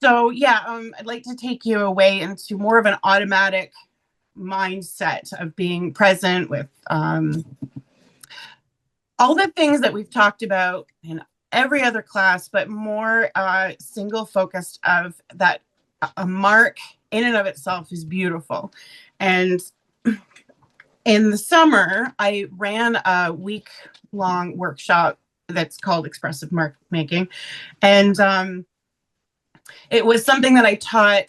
So yeah, I'd like to take you away into more of an automatic mindset of being present with all the things that we've talked about in every other class, but more single focused of that a mark in and of itself is beautiful. And in the summer, I ran a week-long workshop that's called Expressive Mark Making. And it was something that I taught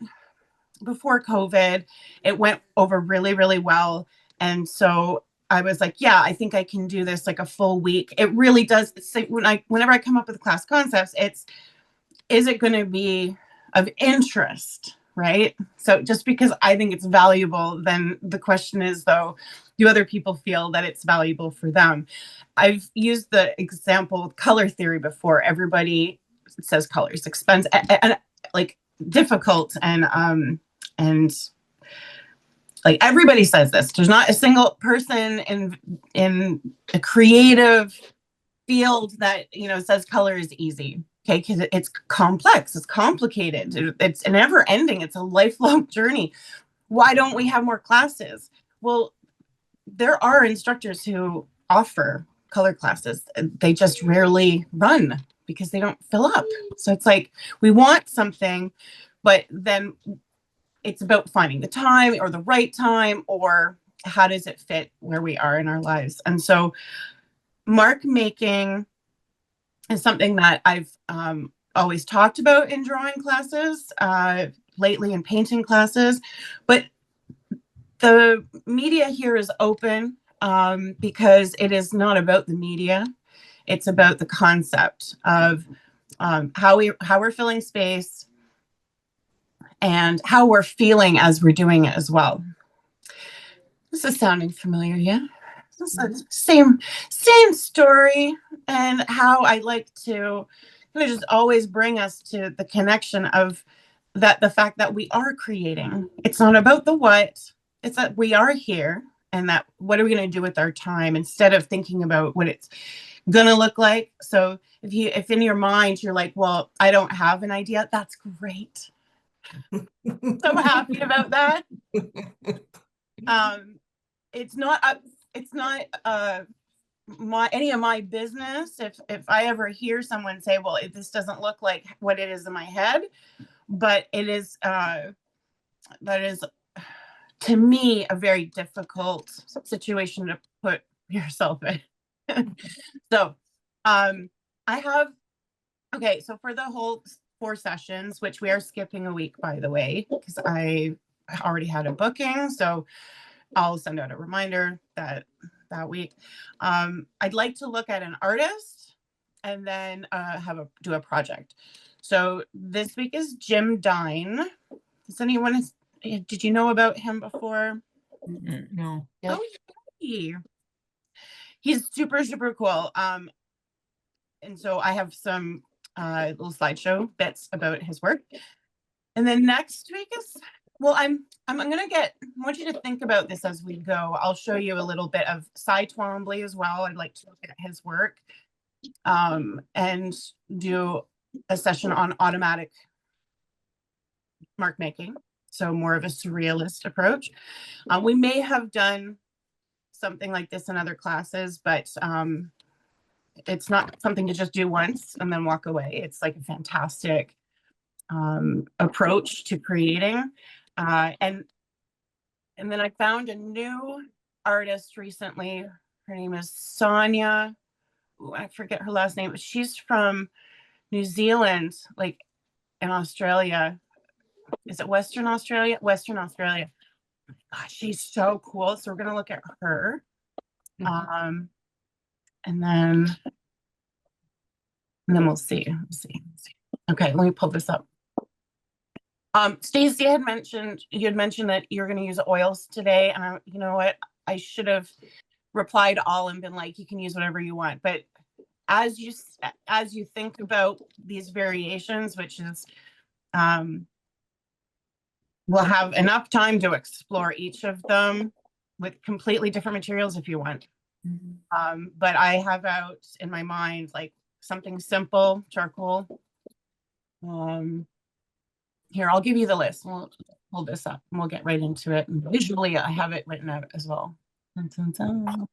before COVID. It went over really, really well. And so I was like, yeah, I think I can do this like a full week. It really does. Whenever I come up with class concepts, is it going to be of interest? Right. So just because I think it's valuable, then the question is, though, do other people feel that it's valuable for them? I've used the example of color theory before. Everybody says colors expensive and like difficult and like everybody says this. There's not a single person in a creative field that says color is easy. Okay, because it's complex, it's complicated, it's never ending, it's a lifelong journey. Why don't we have more classes? Well, there are instructors who offer color classes. They just rarely run because they don't fill up. So it's like we want something, but then it's about finding the time or the right time, or how does it fit where we are in our lives. And so mark making is something that I've always talked about in drawing classes, lately in painting classes, but the media here is open because it is not about the media. It's about the concept of how we're filling space and how we're feeling as we're doing it as well. This is sounding familiar, yeah? This is same story, and how I like to kind of just always bring us to the connection of that, the fact that we are creating. It's not about the what, it's that we are here, and that what are we going to do with our time instead of thinking about what it's going to look like. So if in your mind you're like, well, I don't have an idea, that's great. So happy about that. It's not any of my business if I ever hear someone say, well, this doesn't look like what it is in my head, but it is that is to me a very difficult situation to put yourself in. So I have so for the whole 4 sessions, which we are skipping a week, by the way, because I already had a booking, so I'll send out a reminder that week. I'd like to look at an artist and then do a project. So this week is Jim Dine. Did you know about him before? No. Yep. Oh, he's super, super cool. And so I have some little slideshow bits about his work. And then next week is, well, I want you to think about this as we go. I'll show you a little bit of Cy Twombly as well. I'd like to look at his work and do a session on automatic mark making. So more of a surrealist approach. We may have done something like this in other classes, but it's not something to just do once and then walk away. It's like a fantastic approach to creating. And then I found a new artist recently. Her name is Sonia. Ooh, I forget her last name, but she's from New Zealand, like in Australia. Is it Western Australia? Western Australia. Gosh, she's so cool. So we're gonna look at her. And then we'll see. Okay, let me pull this up. Stacey had mentioned that you're going to use oils today, and you know what? I should have replied all and been like, you can use whatever you want. But as you think about these variations, which is, we'll have enough time to explore each of them with completely different materials if you want. But I have out in my mind like something simple, charcoal. Here, I'll give you the list. We'll hold this up and we'll get right into it. And visually, I have it written out as well. Dun, dun, dun.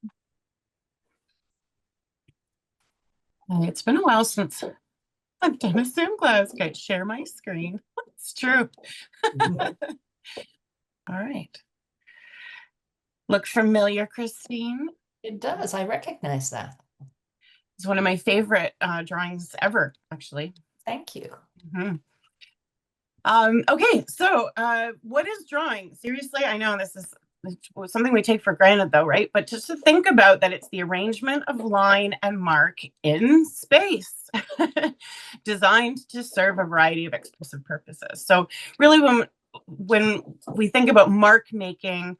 It's been a while since I've done a Zoom class. Okay, share my screen. It's true. All right. Look familiar, Christine? It does. I recognize that. It's one of my favorite drawings ever, actually. Thank you. Okay, so what is drawing? Seriously, I know this is something we take for granted though, right? But just to think about that it's the arrangement of line and mark in space designed to serve a variety of expressive purposes. So really when we think about mark making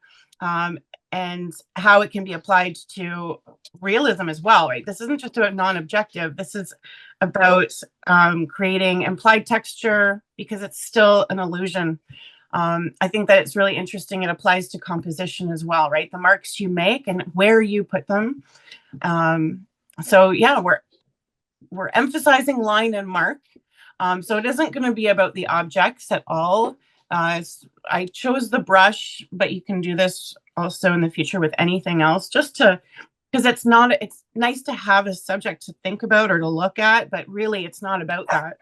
and how it can be applied to realism as well, right? This isn't just about non-objective. This is about creating implied texture because it's still an illusion. I think that it's really interesting. It applies to composition as well, right? The marks you make and where you put them. So yeah, we're emphasizing line and mark. So it isn't going to be about the objects at all. I chose the brush, but you can do this also in the future with anything else, just to, because it's nice to have a subject to think about or to look at, but really it's not about that.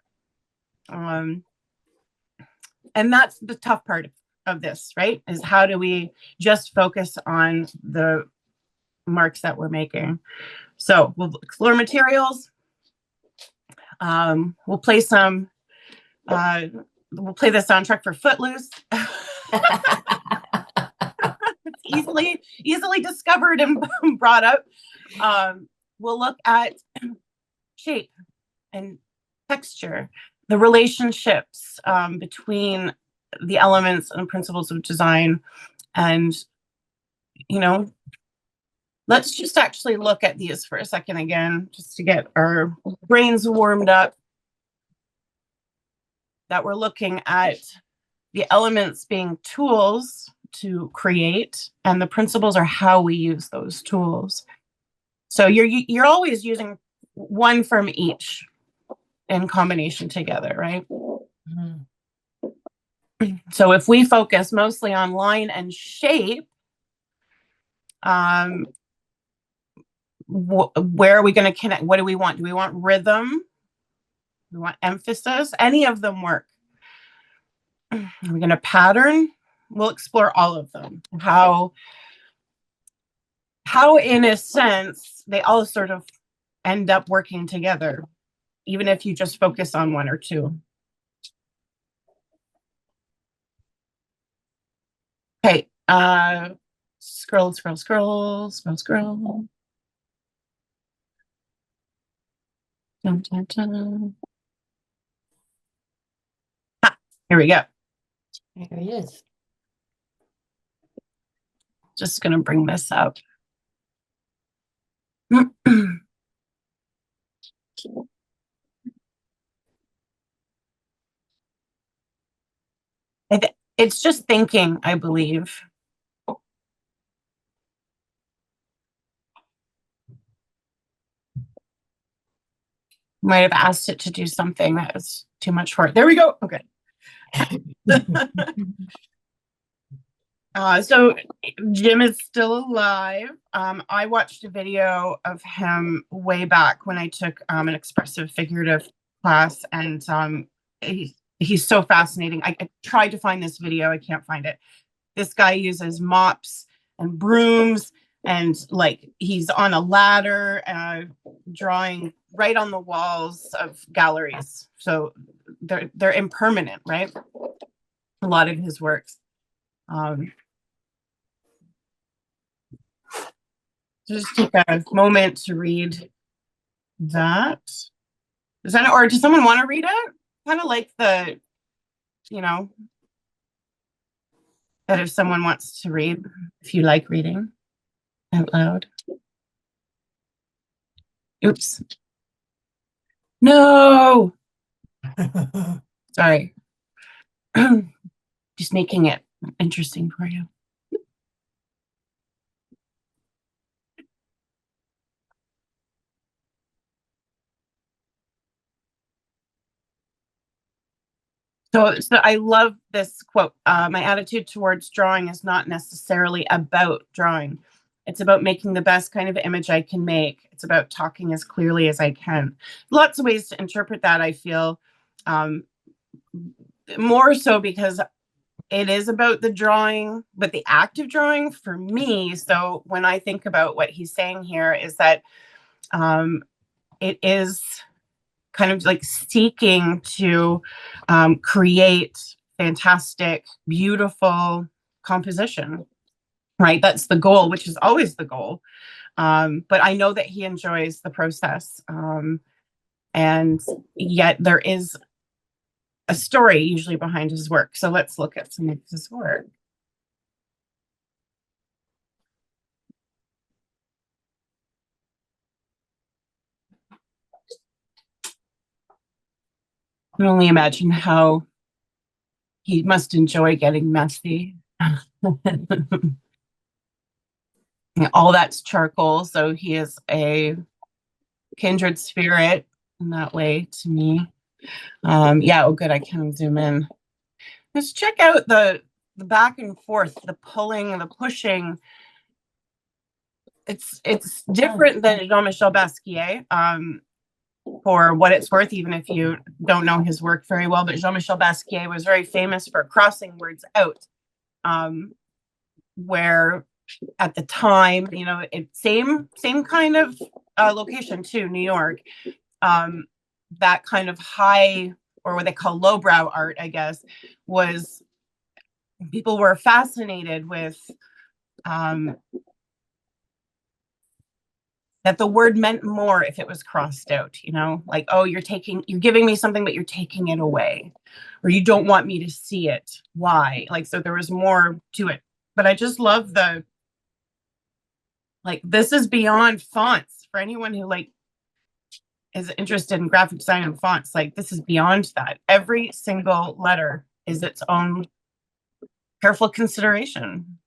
And that's the tough part of this, right? Is how do we just focus on the marks that we're making? So we'll explore materials. We'll play some, we'll play the soundtrack for Footloose. It's easily discovered and brought up. We'll look at shape and texture, the relationships between the elements and principles of design. And, you know, let's just actually look at these for a second again, just to get our brains warmed up. That we're looking at the elements being tools to create, and the principles are how we use those tools. So you're always using one from each in combination together, right? So if we focus mostly on line and shape, where are we going to connect? What do we want? Do we want rhythm? We want emphasis? Any of them work. Are we going to pattern? We'll explore all of them. How in a sense, they all sort of end up working together, even if you just focus on one or two. Okay, scroll. Dun, dun, dun. Here we go. There he is. Just going to bring this up. It's just thinking, I believe. Might have asked it to do something that was too much for it. There we go. Okay. So Jim is still alive. I watched a video of him way back when I took an expressive figurative class, and he's so fascinating. I tried to find this video. I can't find it. This guy uses mops and brooms, and like he's on a ladder drawing right on the walls of galleries. So they're impermanent, right? A lot of his works. Just take a moment to read that. Or does someone want to read it? Kind of like the, you know, that if someone wants to read, if you like reading out loud. Oops. No. Sorry. Just making it interesting for you. So I love this quote. My attitude towards drawing is not necessarily about drawing. It's about making the best kind of image I can make. It's about talking as clearly as I can. Lots of ways to interpret that, I feel. Um, More so because it is about the drawing, but the act of drawing for me. So when I think about what he's saying here is that it is kind of like seeking to create fantastic, beautiful composition, right? That's the goal, which is always the goal. But I know that he enjoys the process. And yet there is a story usually behind his work. So let's look at some of his work. I can only imagine how he must enjoy getting messy. All that's charcoal, so he is a kindred spirit in that way to me. Yeah, oh good, I can zoom in. Just check out the back and forth, the pulling, the pushing. It's different than Jean-Michel Basquiat, for what it's worth, even if you don't know his work very well. But Jean-Michel Basquiat was very famous for crossing words out, where at the time, you know, it same kind of location too, New York. That kind of high, or what they call lowbrow art, I guess, was people were fascinated with that the word meant more if it was crossed out, you know, like, oh, you're giving me something, but you're taking it away, or you don't want me to see it. Why? Like, so there was more to it. But I just love like, this is beyond fonts for anyone who like is interested in graphic design and fonts. Like, this is beyond that. Every single letter is its own careful consideration.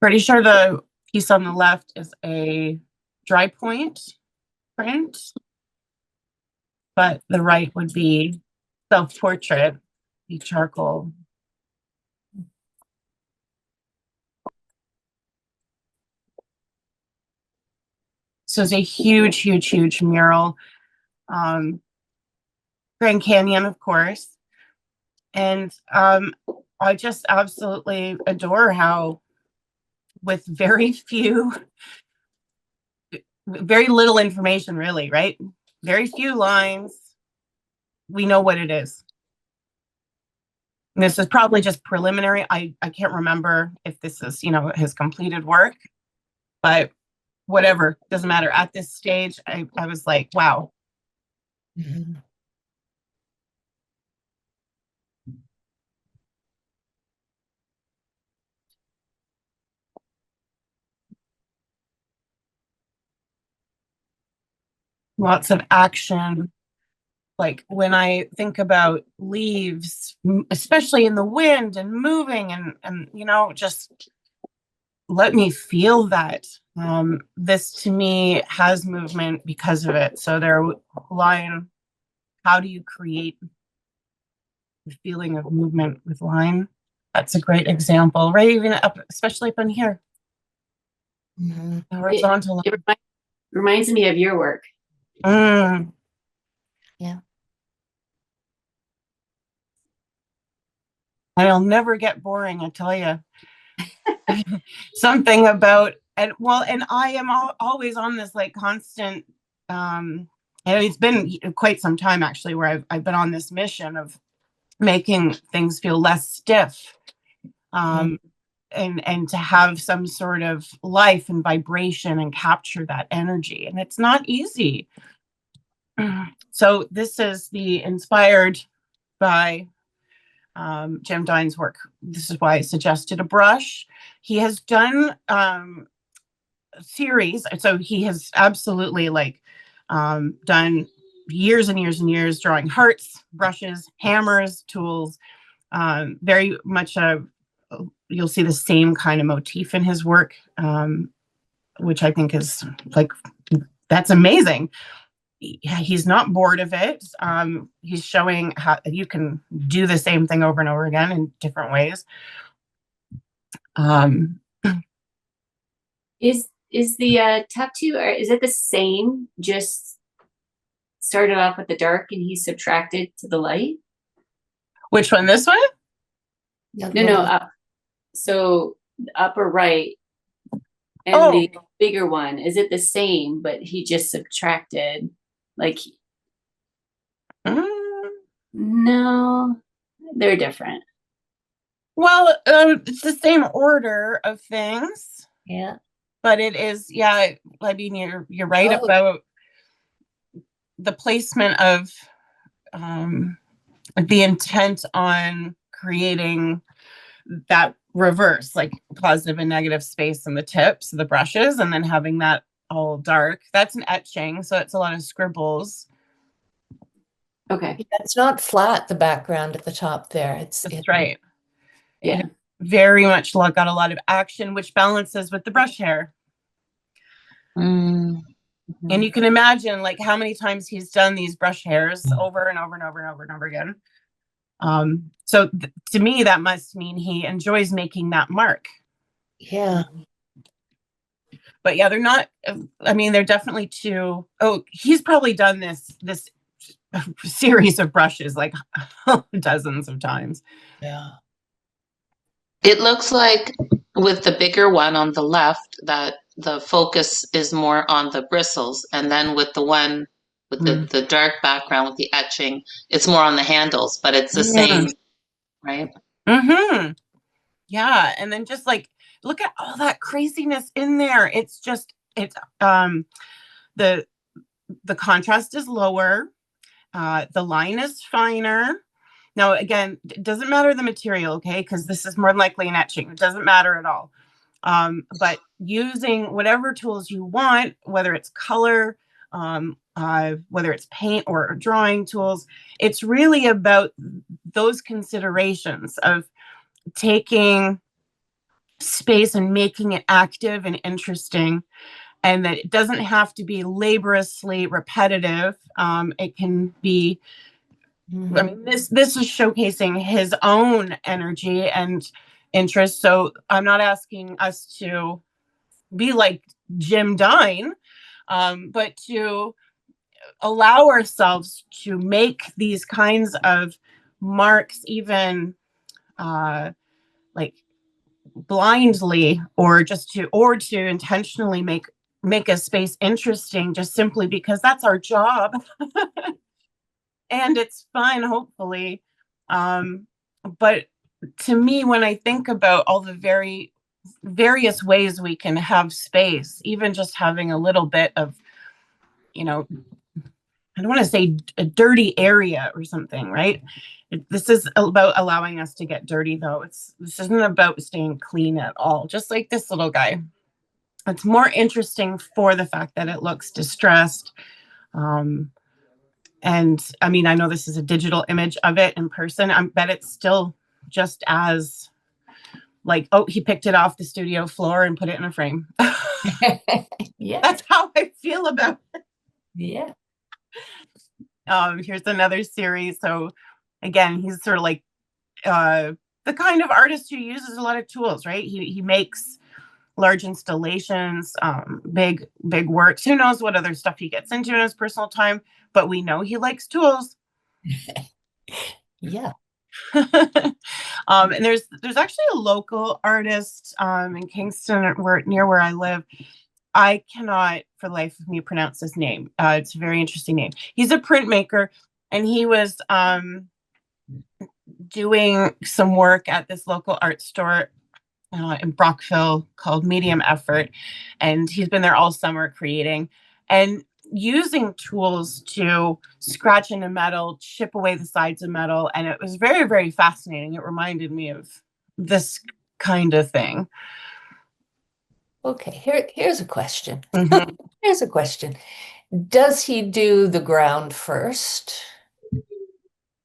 Pretty sure the piece on the left is a dry point print, but the right would be self-portrait, the charcoal. So it's a huge, huge, huge mural. Grand Canyon, of course. And I just absolutely adore how, with very little information, really, right? Very few lines, we know what it is. And this is probably just preliminary. I can't remember if this is, you know, his completed work, but whatever, doesn't matter. At this stage, I was like, wow. Mm-hmm. Lots of action. Like when I think about leaves, especially in the wind and moving and you know, just let me feel that. This to me has movement because of it. So their line, how do you create the feeling of movement with line? That's a great example, right? Even up, especially up in here. Mm-hmm. The horizontal. It reminds me of your work. Yeah. I'll never get boring, I tell you. Something about, and I am always on this like constant, and it's been quite some time actually where I've been on this mission of making things feel less stiff, and to have some sort of life and vibration and capture that energy, and it's not easy. So this is inspired by Jim Dine's work. This is why I suggested a brush. He has done series, so he has absolutely like done years and years and years drawing hearts, brushes, hammers, tools. Very much you'll see the same kind of motif in his work, which I think is like that's amazing. He's not bored of it. He's showing how you can do the same thing over and over again in different ways. Is the tattoo, or is it the same? Just started off with the dark and he subtracted to the light? Which one? This one? No, up. So upper right and Oh. the bigger one, is it the same, but he just subtracted? Like, no, they're different. Well, it's the same order of things. Yeah. But it is, yeah, I mean, you're right about the placement of the intent on creating that reverse, like positive and negative space in the tips of the brushes, and then having that all dark. That's an etching, so it's a lot of scribbles. Okay. It's not flat, the background at the top there. That's right. Yeah. It very much got a lot of action, which balances with the brush hair. Mm. And you can imagine like how many times he's done these brush hairs over and over and over and over and over again. So to me, that must mean he enjoys making that mark. Yeah. But yeah, they're not, I mean, they're definitely two. Oh, he's probably done this series of brushes like dozens of times. Yeah. It looks like with the bigger one on the left that the focus is more on the bristles, and then with the one with the dark background with the etching, it's more on the handles, but it's the same, right? Mm-hmm. Yeah, and then just like look at all that craziness in there. It's just the contrast is lower, the line is finer. Now, again, it doesn't matter the material, okay? Because this is more than likely an etching. It doesn't matter at all. But using whatever tools you want, whether it's color, whether it's paint or drawing tools, it's really about those considerations of taking space and making it active and interesting, and that it doesn't have to be laboriously repetitive. It can be, I mean, this is showcasing his own energy and interest. So I'm not asking us to be like Jim Dine, but to allow ourselves to make these kinds of marks, even like blindly, or to intentionally make a space interesting, just simply because that's our job. And it's fun, hopefully. But to me, when I think about all the various ways we can have space, even just having a little bit of, I don't want to say a dirty area or something, right? This is about allowing us to get dirty, though. This isn't about staying clean at all. Just like this little guy. It's more interesting for the fact that it looks distressed. And I mean, I know this is a digital image of it in person. I bet it's still just as like, oh, he picked it off the studio floor and put it in a frame. Yeah. That's how I feel about it. Yeah. Here's another series. So again, he's sort of like the kind of artist who uses a lot of tools, right? He makes large installations, big works. Who knows what other stuff he gets into in his personal time, but we know he likes tools. Yeah. And there's actually a local artist in Kingston, near where I live. I cannot for the life of me pronounce his name. It's a very interesting name. He's a printmaker, and he was doing some work at this local art store in Brockville called Medium Effort. And he's been there all summer creating and using tools to scratch into metal, chip away the sides of metal. And it was very, very fascinating. It reminded me of this kind of thing. Okay, here's a question. Mhm. Here's a question. Does he do the ground first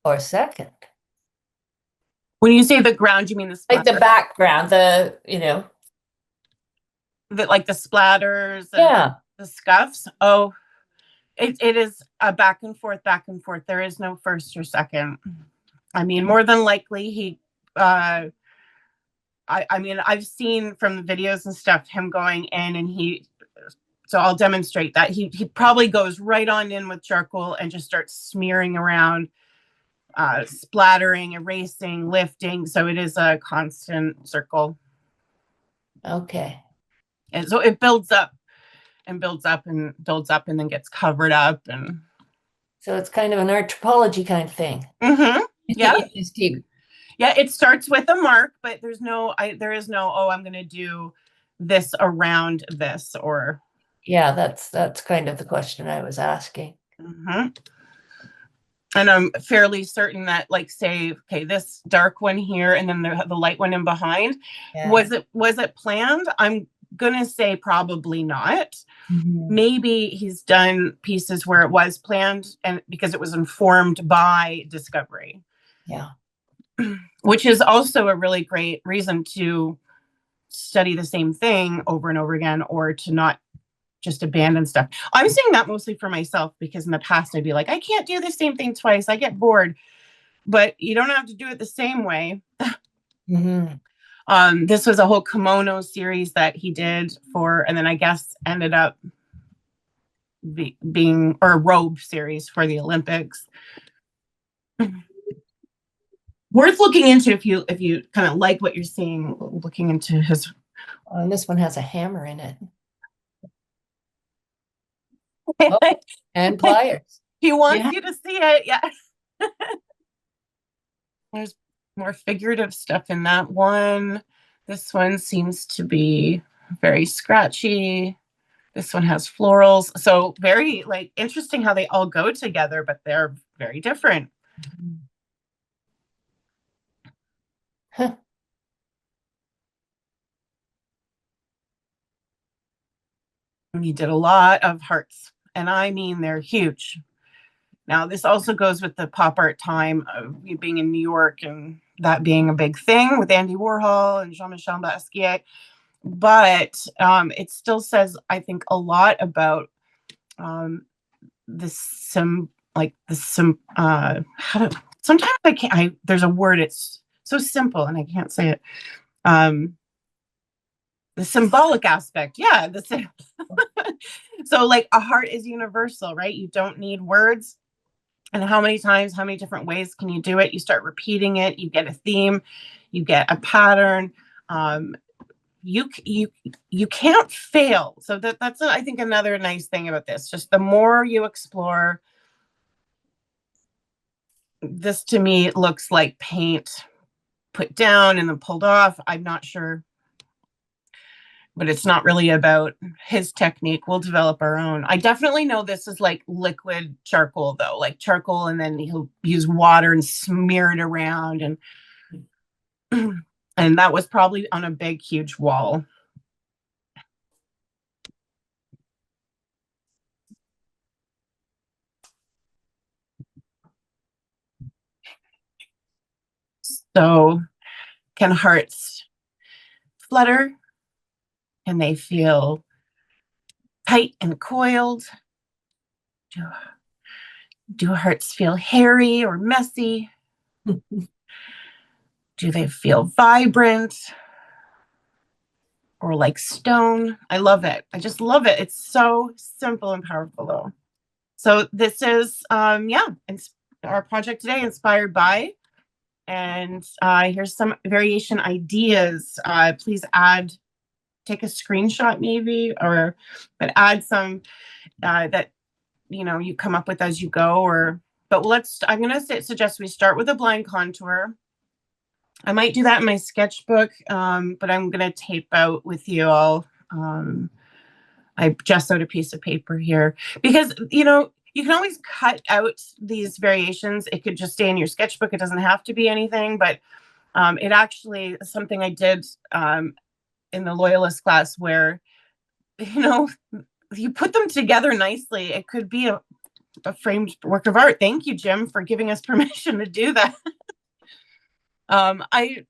or second? When you say the ground, you mean the Like the background, like the splatters, and yeah. the scuffs? Oh, It is a back and forth, back and forth. There is no first or second. I mean, more than likely he, I mean, I've seen from the videos and stuff, him going in and so I'll demonstrate that. He probably goes right on in with charcoal and just starts smearing around, splattering, erasing, lifting. So it is a constant circle. Okay. And so it builds up and builds up and builds up and then gets covered up. And So it's kind of an anthropology kind of thing. Yeah. You just keep, Yeah, it starts with a mark, but there is no, oh, I'm going to do this around this or. yeah, that's kind of the question I was asking. And I'm fairly certain that, like, say, okay, this dark one here and then the light one in behind, Yeah. was it planned? I'm gonna say probably not. Mm-hmm. Maybe he's done pieces where it was planned and because it was informed by discovery. Yeah. Which is also a really great reason to study the same thing over and over again, or to not just abandon stuff. I'm saying that mostly for myself because in the past I'd be like, I can't do the same thing twice. I get bored. But you don't have to do it the same way. Mm-hmm. This was a whole kimono series that he did and then I guess ended up being, or a robe series for the Olympics. Worth looking into if you kind of like what you're seeing, looking into his. And this one has a hammer in it. And pliers. He wants you to see it. Yeah. There's more figurative stuff in that one. This one seems to be very scratchy. This one has florals. So very like interesting how they all go together, but they're very different. Huh. And he did a lot of hearts, and I mean they're huge. Now, this also goes with the pop art time of being in New York and that being a big thing with Andy Warhol and Jean-Michel Basquiat. But it still says, I think, a lot about sometimes I can't, there's a word, it's so simple and I can't say it. The symbolic aspect. Yeah. So like a heart is universal, right? You don't need words. And how many different ways can you do it? You start repeating it. You get a theme, you get a pattern. You can't fail. So that's I think another nice thing about this. Just the more you explore, this to me looks like paint put down and then pulled off. I'm not sure. But it's not really about his technique. We'll develop our own. I definitely know this is like liquid charcoal, though, like charcoal, and then he'll use water and smear it around. And that was probably on a big, huge wall. So can hearts flutter? Can they feel tight and coiled? Do hearts feel hairy or messy? Do they feel vibrant or like stone? I love it. I just love it. It's so simple and powerful, though. So this is, our project today, inspired by. And here's some variation ideas. Please take a screenshot maybe, but add some that you come up with as you go. But I'm going to suggest we start with a blind contour. I might do that in my sketchbook, but I'm going to tape out with you all. I gessoed a piece of paper here because, you can always cut out these variations. It could just stay in your sketchbook. It doesn't have to be anything, but it actually is something I did in the Loyalist class where, you put them together nicely. It could be a framed work of art. Thank you, Jim, for giving us permission to do that. I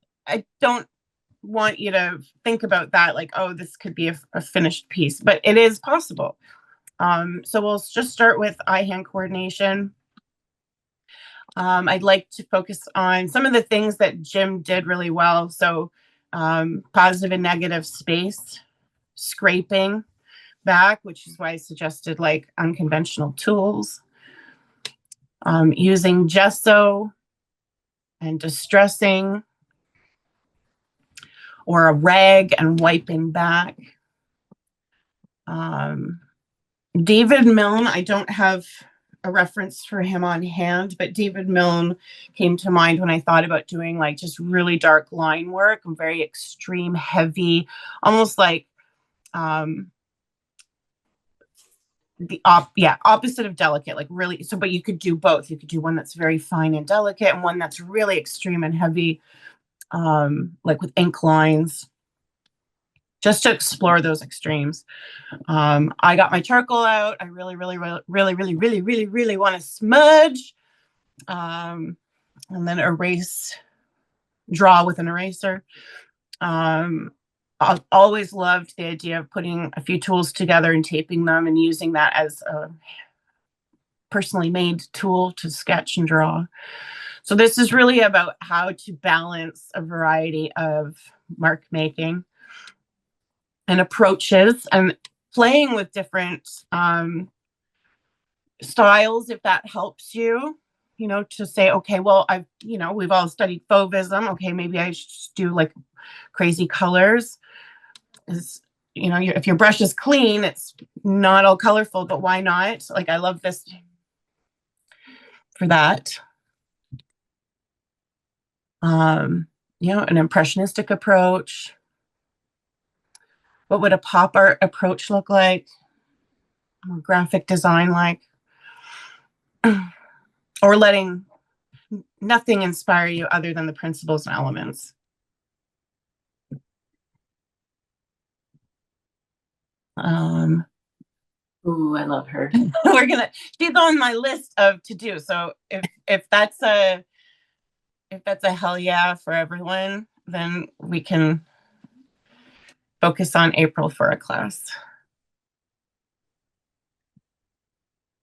don't want you to think about that like, oh, this could be a finished piece, but it is possible. So we'll just start with eye-hand coordination. I'd like to focus on some of the things that Jim did really well. So positive and negative space, scraping back, which is why I suggested like unconventional tools, using gesso and distressing, or a rag and wiping back. David Milne, I don't have a reference for him on hand, but David Milne came to mind when I thought about doing like just really dark line work and very extreme, heavy, almost like the opposite of delicate, like really. So, but you could do both. You could do one that's very fine and delicate and one that's really extreme and heavy, like with ink lines, just to explore those extremes. I got my charcoal out. I really want to smudge, and then draw with an eraser. I've always loved the idea of putting a few tools together and taping them and using that as a personally made tool to sketch and draw. So this is really about how to balance a variety of mark making and approaches and playing with different styles, if that helps you, to say, okay, well, we've all studied fauvism. Okay, maybe I should just do like crazy colors. If your brush is clean, it's not all colorful, but why not? Like, I love this for that. An impressionistic approach. What would a pop art approach look like? Graphic design like? Or letting nothing inspire you other than the principles and elements. Ooh, I love her. She's on my list of to do. So if that's a hell yeah for everyone, then we can focus on April for a class.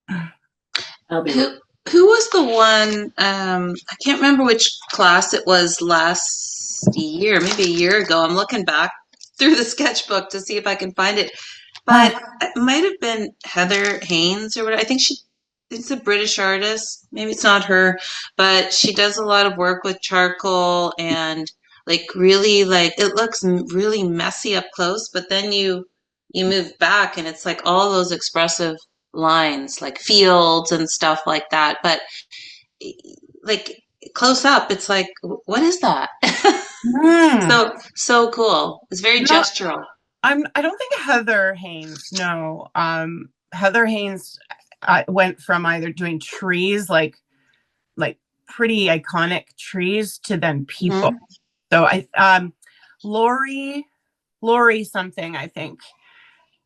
Who was the one? I can't remember which class it was last year, maybe a year ago. I'm looking back through the sketchbook to see if I can find it. But it might have been Heather Haynes or whatever. I think it's a British artist. Maybe it's not her, but she does a lot of work with charcoal and like really like it looks really messy up close, but then you move back and it's like all those expressive lines like fields and stuff like that, but like close up it's like, what is that? So cool. It's very gestural. I don't think Heather Haynes, no. Heather Haynes went from either doing trees, like pretty iconic trees, to then people. So Lori something, I think.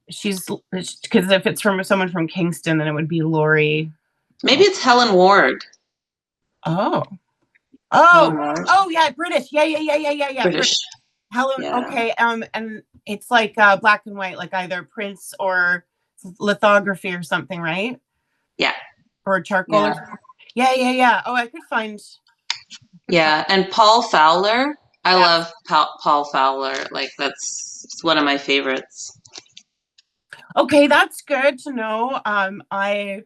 She's, because if it's from someone from Kingston, then it would be Lori. Maybe it's Helen Ward. Oh, yeah, British. Yeah. British. Helen, yeah. Okay. And it's like black and white, like either prints or lithography or something, right? Yeah. Or charcoal. Yeah. Oh, I could find. Yeah, and Paul Fowler. I love Paul Fowler. Like it's one of my favorites. Okay, that's good to know. I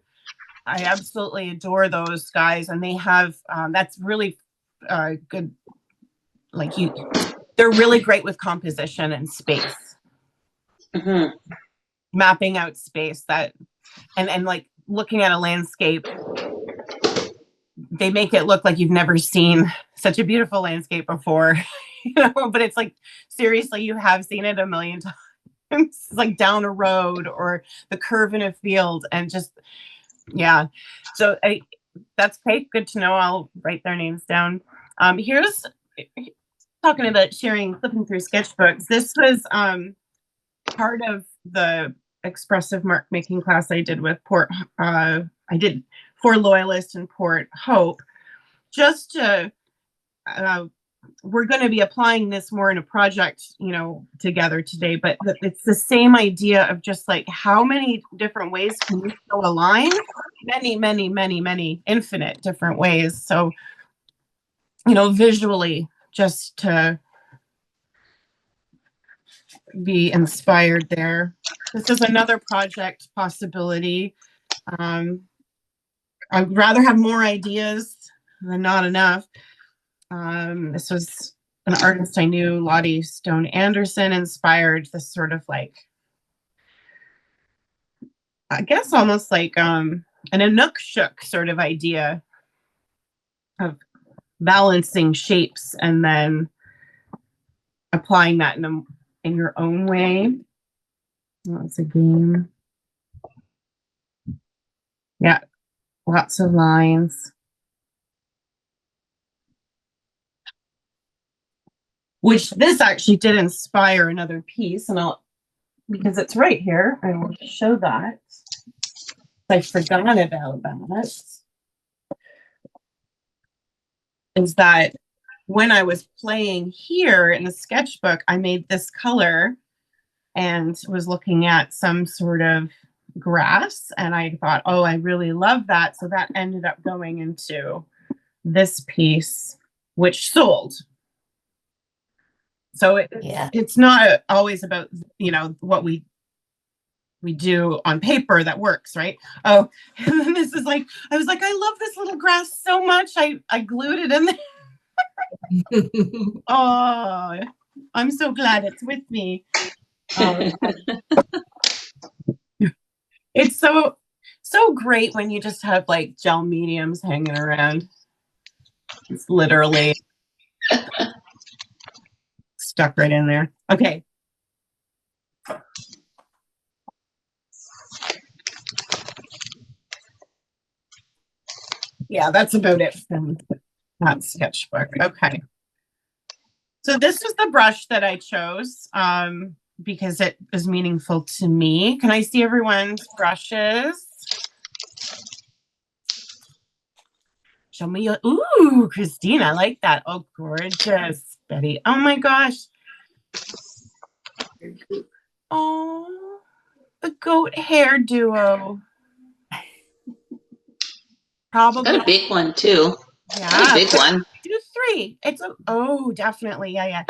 absolutely adore those guys, and they have that's really good. Like they're really great with composition and space, mapping out space and like looking at a landscape. They make it look like you've never seen such a beautiful landscape before, but it's like, seriously, you have seen it a million times. It's like down a road or the curve in a field, and just, yeah. So that's great. Good to know. I'll write their names down. Here's talking about flipping through sketchbooks. This was part of the expressive mark making class I did with Port. I did for Loyalist and Port Hope, just to we're going to be applying this more in a project, you know, together today, but it's the same idea of just like how many different ways can you show a line? Many, infinite different ways. So, you know, visually, just to be inspired there. This is another project possibility. I'd rather have more ideas than not enough. This was an artist I knew, Lottie Stone Anderson, inspired this sort of like, I guess almost like an Inukshuk sort of idea of balancing shapes and then applying that in your own way. That's a game. Yeah, lots of lines. Which this actually did inspire another piece, and because it's right here, I will show that. I forgot about that. Is that when I was playing here in the sketchbook, I made this color and was looking at some sort of grass, and I thought, oh, I really love that. So that ended up going into this piece, which sold. So it's not always about, you know, what we do on paper that works, right? Oh, and then this is like, I was like, I love this little grass so much. I glued it in there. Oh, I'm so glad it's with me. It's so great when you just have like gel mediums hanging around. It's literally stuck right in there. Okay. Yeah, that's about it from that sketchbook. Okay. So this is the brush that I chose because it is meaningful to me. Can I see everyone's brushes? Show me your, ooh, Christine, I like that. Oh, gorgeous, Betty. Oh my gosh. Oh, the goat hair duo. Probably. Got a big one too. Yeah. Got a big one. 2, 3. It's a, oh, definitely. Yeah.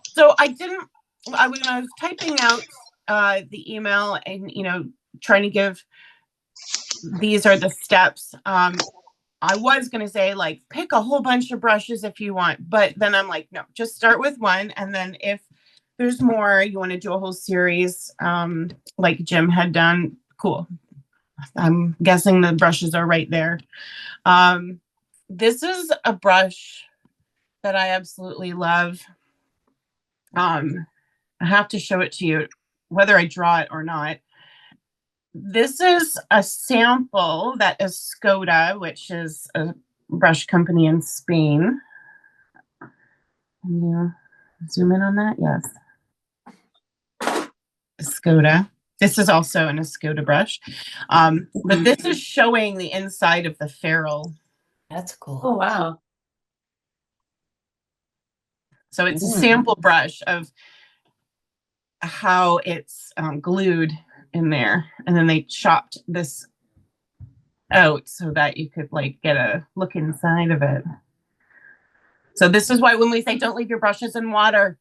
So when I was typing out the email and, you know, trying to give, these are the steps. I was going to say, like, pick a whole bunch of brushes if you want, but then I'm like, no, just start with one. And then if there's more, you want to do a whole series, like Jim had done, cool. I'm guessing the brushes are right there. This is a brush that I absolutely love. I have to show it to you, whether I draw it or not. This is a sample that is Skoda, which is a brush company in Spain. Can you zoom in on that? Yes. Skoda. This is also an Skoda brush. But this is showing the inside of the ferrule. That's cool. Oh, wow. So it's a sample brush of how it's glued in there. And then they chopped this out so that you could like get a look inside of it. So this is why when we say don't leave your brushes in water,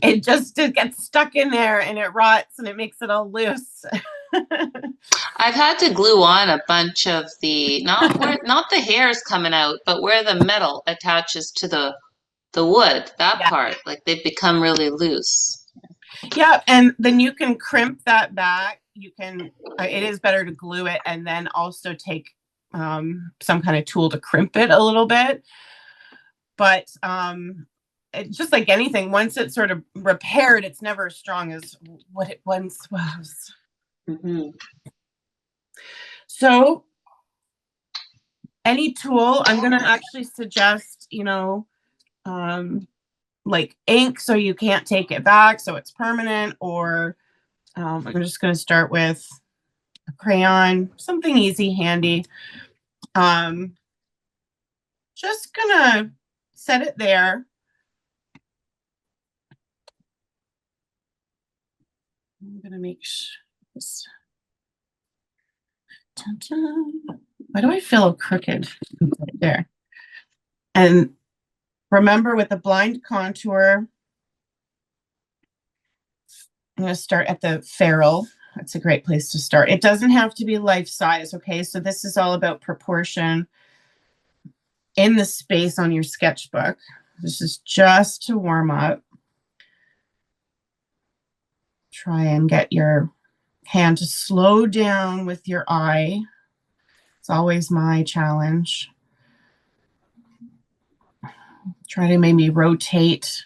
it gets stuck in there and it rots and it makes it all loose. I've had to glue on a bunch of the not the hairs coming out, but where the metal attaches to the wood, that part, like they've become really loose. Yeah, and then you can crimp that back. You can, it is better to glue it and then also take some kind of tool to crimp it a little bit. But it's just like anything, once it's sort of repaired, it's never as strong as what it once was. Mm-hmm. So any tool, I'm going to actually suggest, you know, like ink so you can't take it back so it's permanent, or I'm just going to start with a crayon, something easy, handy. just gonna set it there. I'm gonna make this. Why do I feel crooked? There. And remember, with the blind contour, I'm going to start at the ferrule. That's a great place to start. It doesn't have to be life size, okay? So this is all about proportion in the space on your sketchbook. This is just to warm up. Try and get your hand to slow down with your eye. It's always my challenge. Try to maybe rotate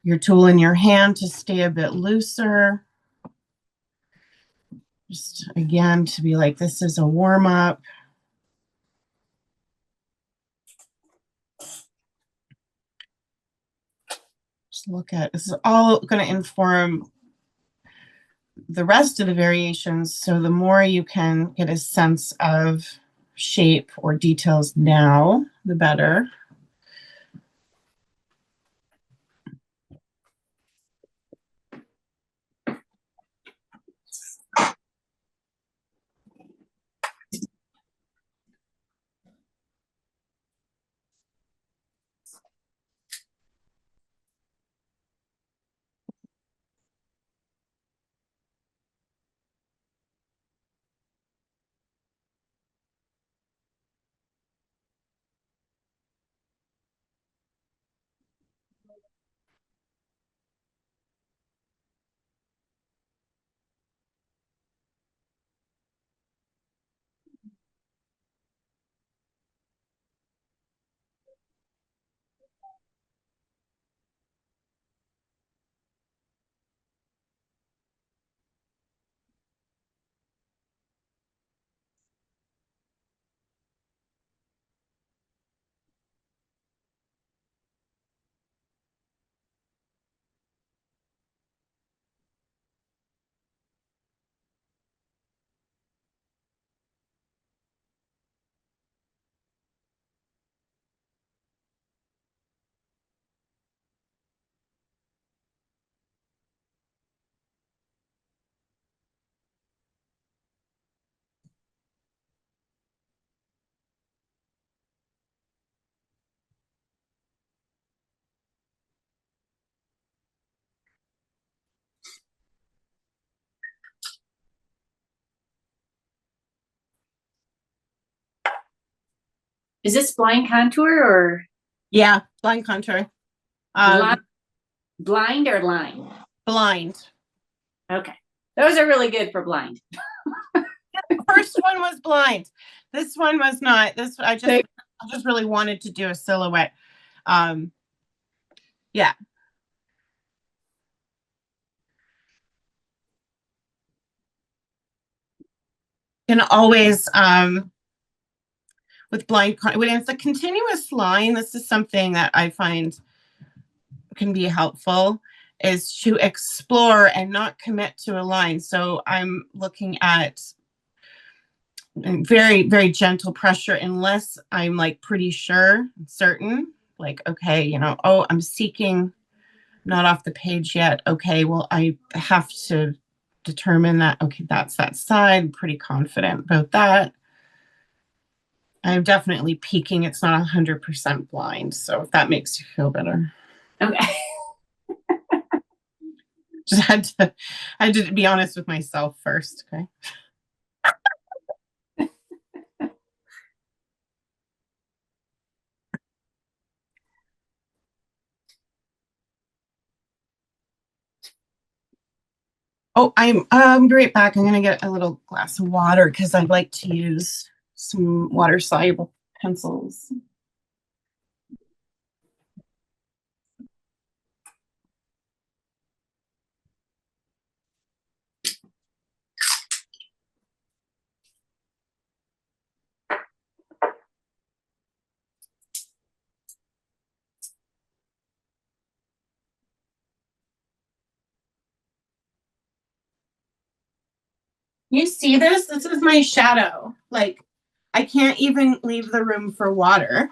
your tool in your hand to stay a bit looser. Just again, to be like, this is a warm up. Just look at, this is all going to inform the rest of the variations. So the more you can get a sense of shape or details now, the better. Is this blind contour or Yeah, blind contour. blind or line? Blind. Okay. Those are really good for blind. The first one was blind. This one was not. This I just really wanted to do a silhouette. Yeah. Can always with blind when it's a continuous line, this is something that I find can be helpful, is to explore and not commit to a line. So I'm looking at very, very gentle pressure unless I'm like pretty sure, certain, like, okay, you know, oh, I'm seeking, not off the page yet. Okay, well, I have to determine that, okay, that's that side. I'm pretty confident about that. I'm definitely peeking. It's not 100% blind. So if that makes you feel better. Okay. Just had to be honest with myself first. Okay. Oh, I'm be right back. I'm gonna get a little glass of water because I'd like to use some water soluble pencils. You see this? This is my shadow. Like, I can't even leave the room for water.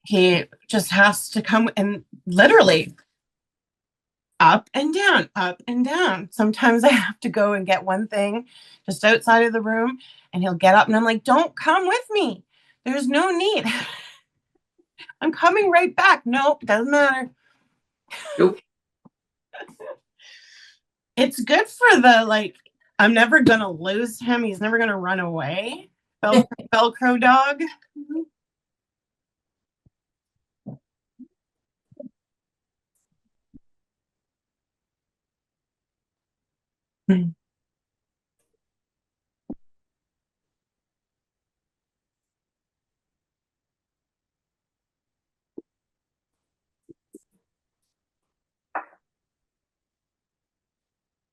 He just has to come and literally up and down, up and down. Sometimes I have to go and get one thing just outside of the room, and he'll get up and I'm like, don't come with me. There's no need. I'm coming right back. Nope, doesn't matter. Nope. It's good for the, like, I'm never going to lose him. He's never going to run away. Velcro dog.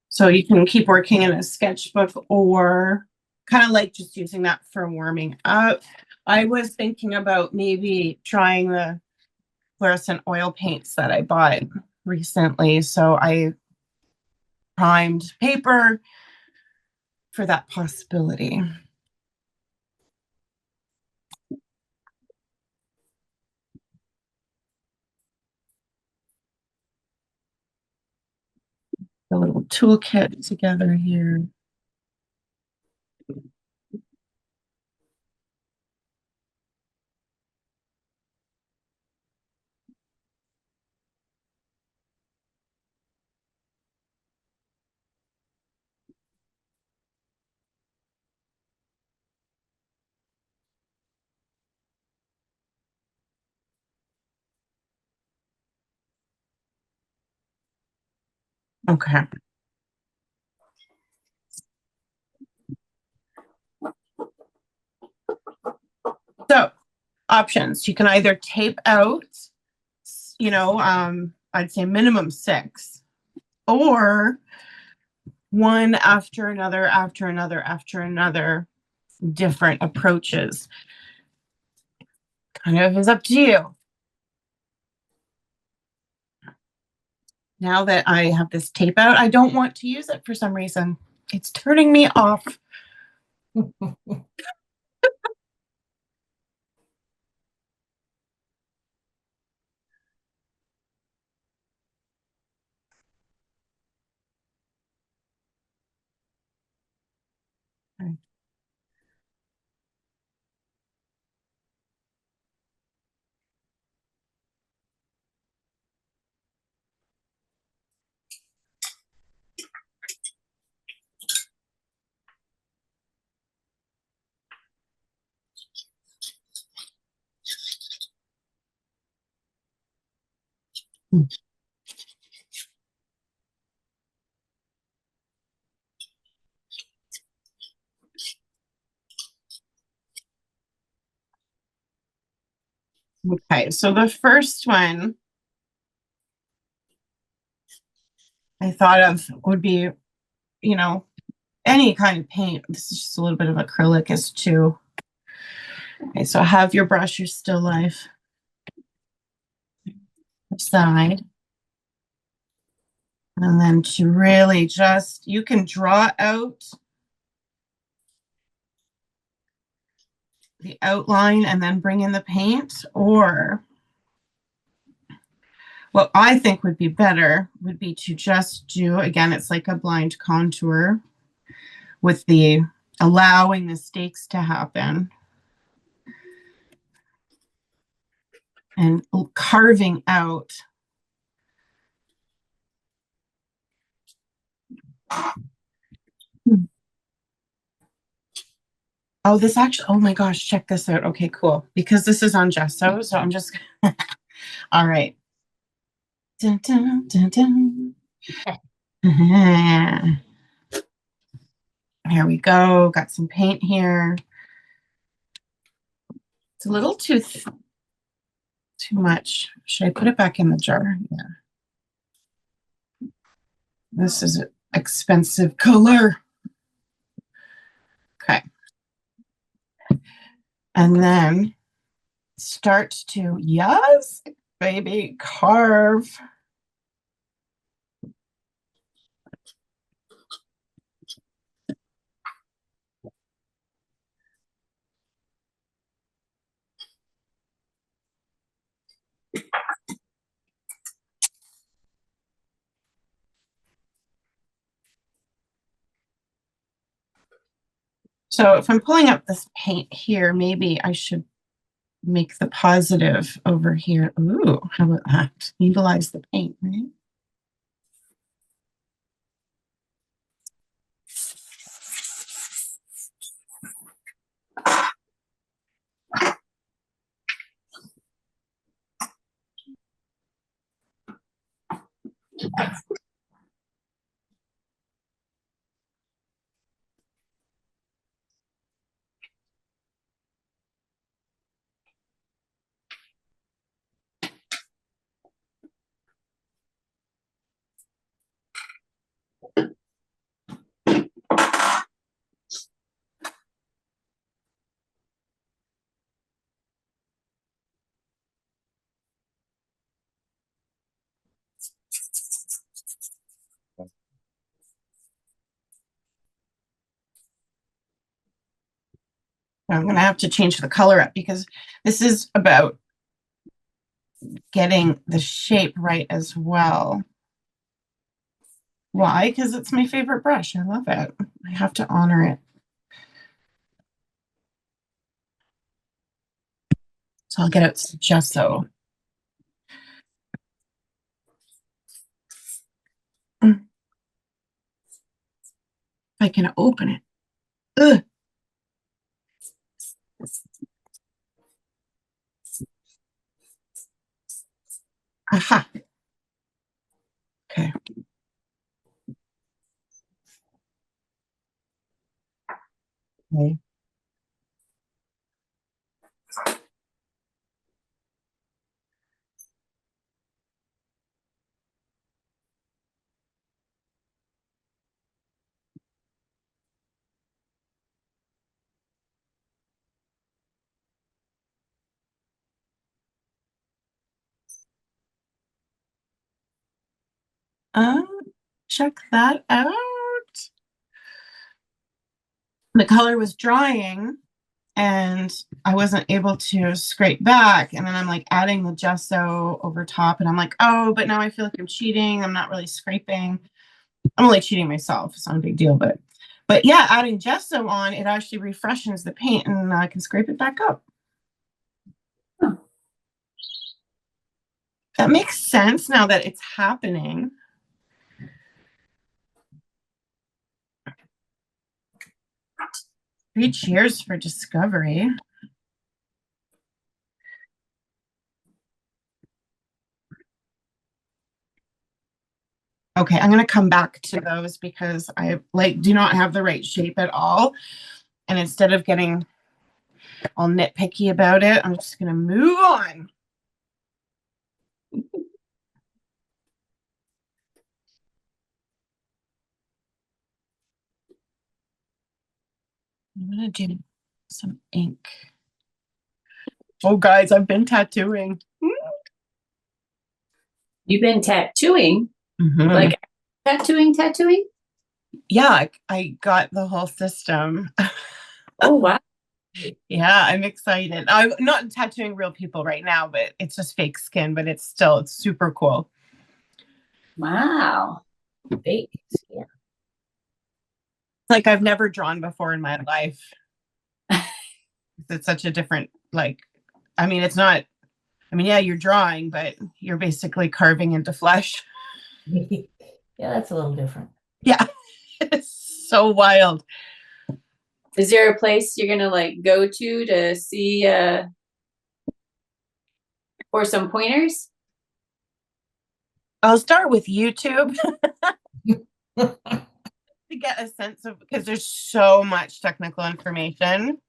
So you can keep working in a sketchbook or kind of like just using that for warming up. I was thinking about maybe trying the fluorescent oil paints that I bought recently. So I primed paper for that possibility. The little toolkit together here. Okay. So options, you can either tape out, you know, I'd say minimum 6, or one after another, after another, after another, different approaches. Kind of is up to you. Now that I have this tape out, I don't want to use it for some reason. It's turning me off. Okay, so the first one I thought of would be, you know, any kind of paint. This is just a little bit of acrylic as too. Okay, so have your brush, your still life side. And then to really just, you can draw out the outline and then bring in the paint, or what I think would be better would be to just do, again, it's like a blind contour with the allowing the stakes to happen and carving out. Oh, this actually, oh my gosh, check this out. Okay, cool. Because this is on gesso, so I'm just, all right. Dun, dun, dun, dun. Here we go. Got some paint here. It's a little too much. Should I put it back in the jar? Yeah. This is an expensive color. Okay. And then start to, yes, baby, carve. So if I'm pulling up this paint here, maybe I should make the positive over here. Ooh, how about that? Utilize the paint, right? I'm going to have to change the color up because this is about getting the shape right as well. Why? Because it's my favorite brush. I love it. I have to honor it. So I'll get out some gesso. If I can open it. Ugh. Aha. Okay. Okay. Check that out. The color was drying and I wasn't able to scrape back. And then I'm like adding the gesso over top and I'm like, oh, but now I feel like I'm cheating. I'm not really scraping. I'm only cheating myself. It's not a big deal, but yeah, adding gesso on, it actually refreshes the paint and I can scrape it back up. Huh. That makes sense now that it's happening. 3 cheers for discovery. Okay, I'm going to come back to those because I do not have the right shape at all. And instead of getting all nitpicky about it, I'm just going to move on. I'm going to do some ink. Oh, guys, I've been tattooing. You've been tattooing? Mm-hmm. Like tattooing? Yeah, I got the whole system. Oh, wow. Yeah, I'm excited. I'm not tattooing real people right now, but it's just fake skin, but it's super cool. Wow. Fake, yeah. Like I've never drawn before in my life. It's such a different, I mean, it's not, yeah, you're drawing, but you're basically carving into flesh. Yeah, that's a little different. Yeah, it's so wild. Is there a place you're gonna go to see for some pointers? I'll start with YouTube to get a sense of, because there's so much technical information.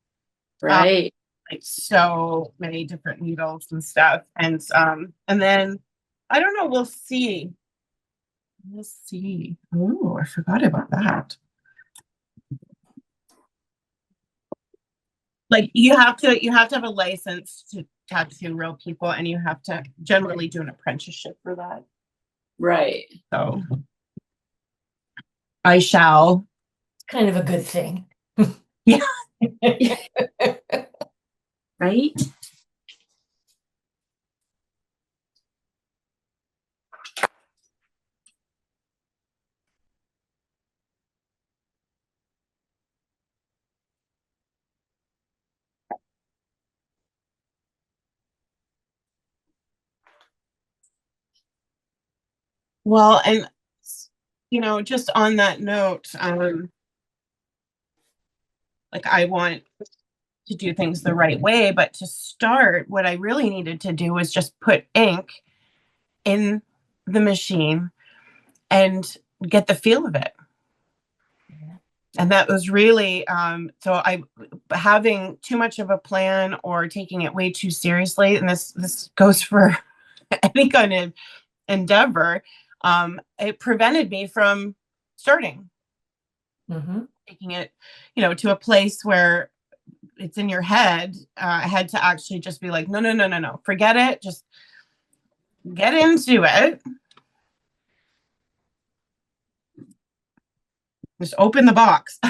Right. Like so many different needles and stuff. And then I don't know, we'll see. We'll see. Oh, I forgot about that. Like you have to have a license to tattoo real people and you have to generally do an apprenticeship for that. Right. So I shall. Kind of a good thing. Yeah. Right? Well, and just on that note, like I want to do things the right way, but to start, what I really needed to do was just put ink in the machine and get the feel of it. And that was really so I having too much of a plan or taking it way too seriously, and this goes for any kind of endeavor, it prevented me from starting, taking it, to a place where it's in your head. I had to actually just be like, no, no, no, no, no, forget it. Just get into it. Just open the box.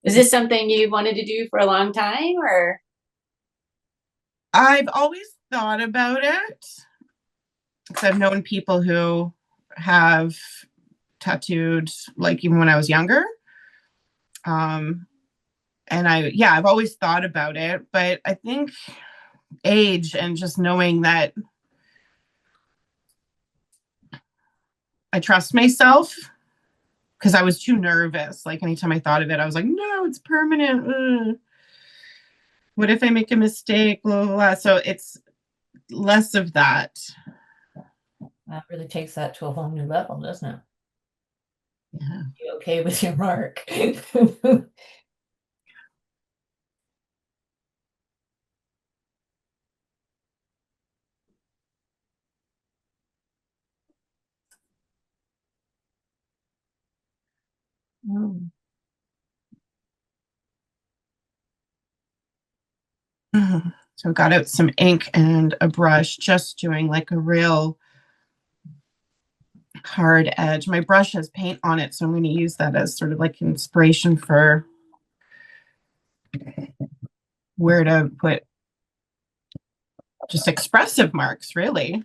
Is this something you wanted to do for a long time, or? I've always thought about it because I've known people who have tattooed, like even when I was younger. And I've always thought about it, but I think age and just knowing that I trust myself, because I was too nervous. Like anytime I thought of it, I was like, no, it's permanent. Ugh. What if I make a mistake? Blah, blah, blah. So it's less of that. That really takes that to a whole new level, doesn't it? Yeah. You okay with your mark? Mm. So I got out some ink and a brush, just doing like a real hard edge. My brush has paint on it, so I'm going to use that as sort of like inspiration for where to put just expressive marks, really.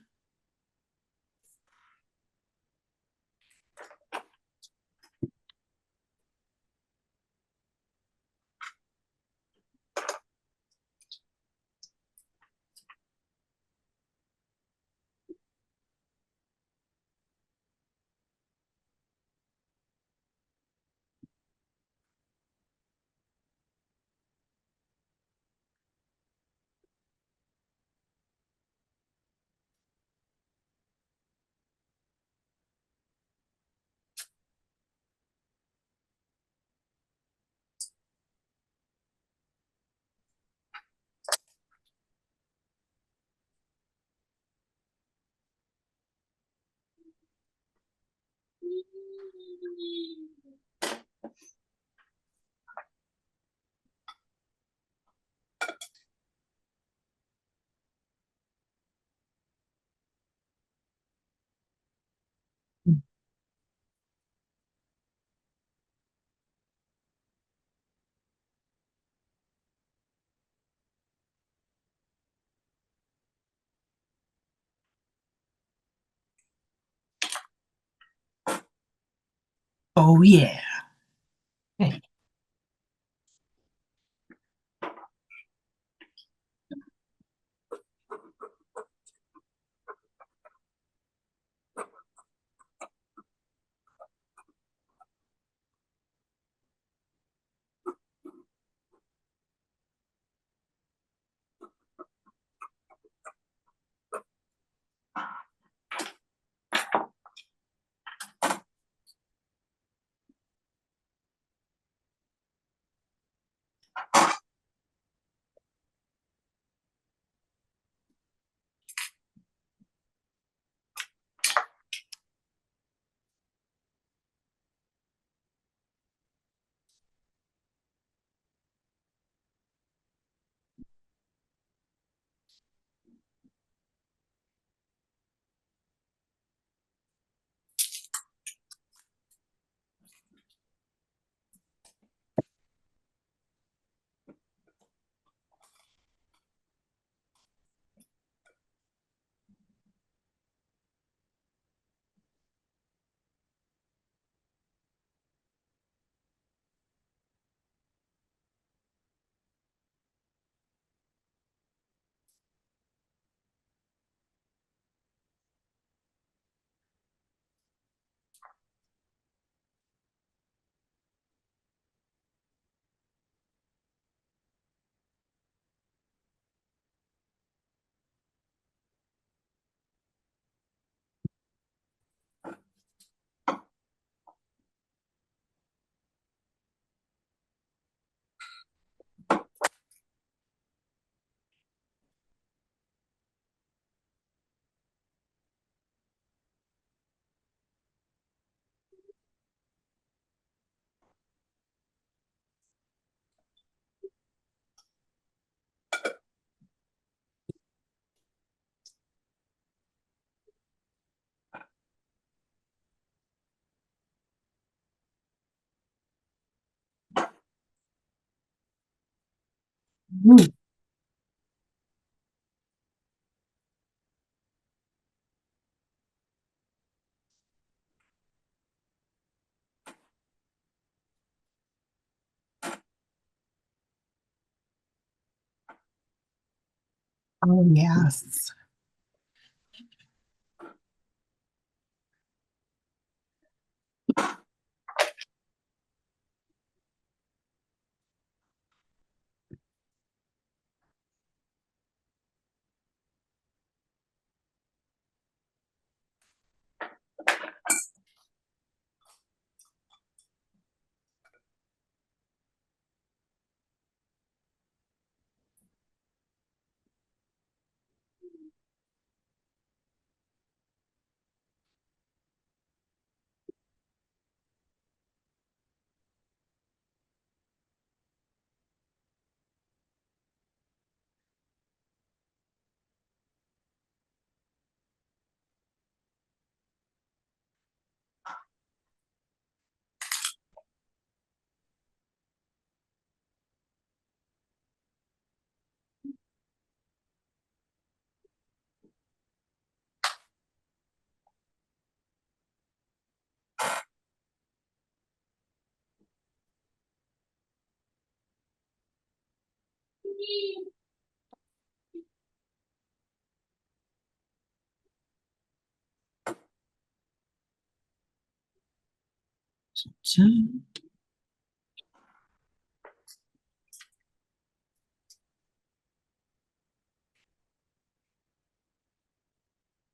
Oh, yeah. Mm. Oh, yes.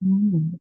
Mm.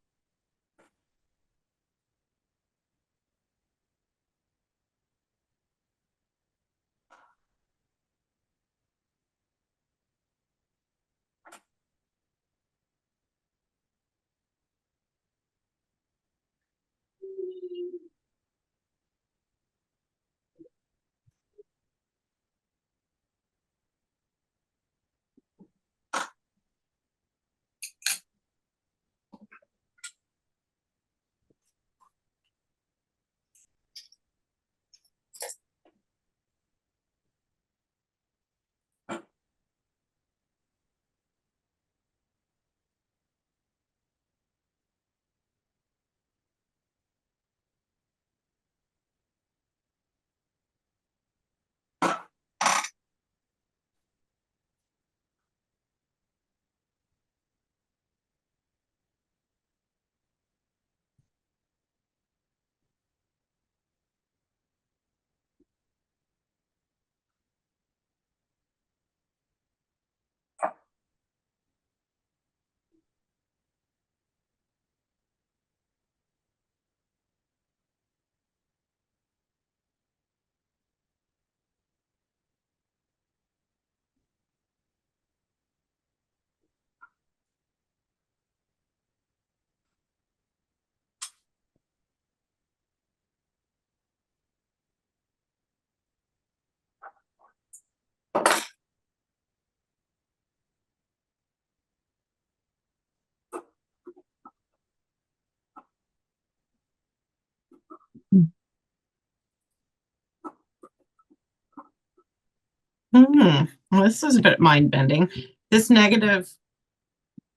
Well, this is a bit mind bending. This negative,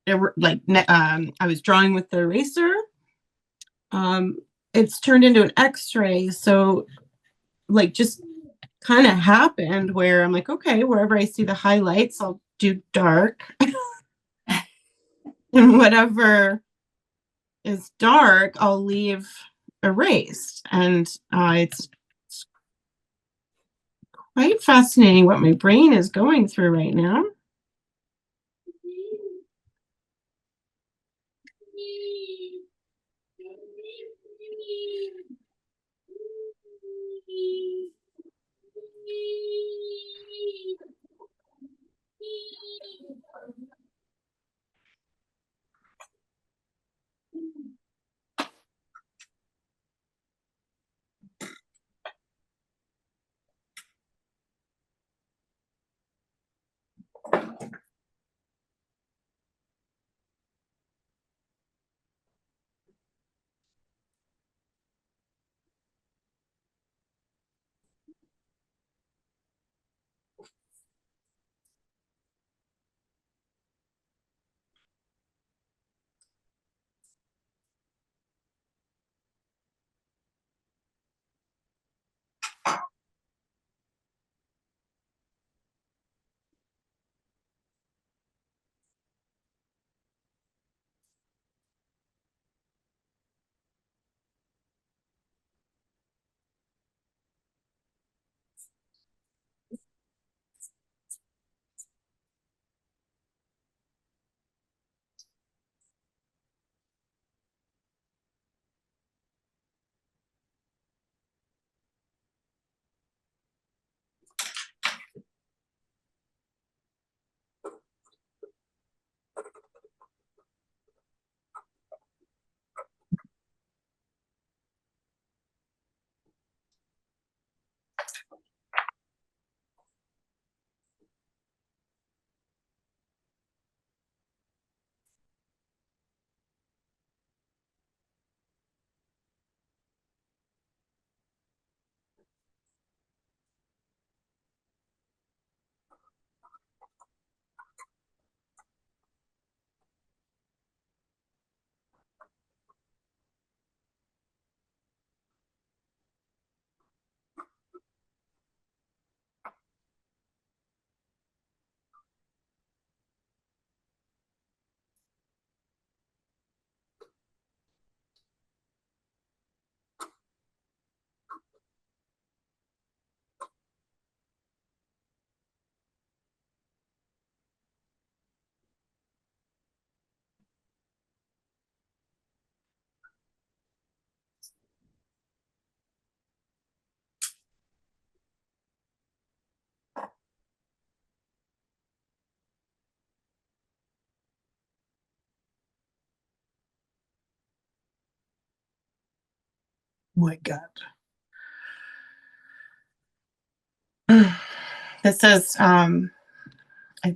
I was drawing with the eraser. It's turned into an X-ray. So, like, just kind of happened where I'm like, okay, wherever I see the highlights, I'll do dark, and whatever is dark, I'll leave erased. And it's quite fascinating what my brain is going through right now. my God. This says, I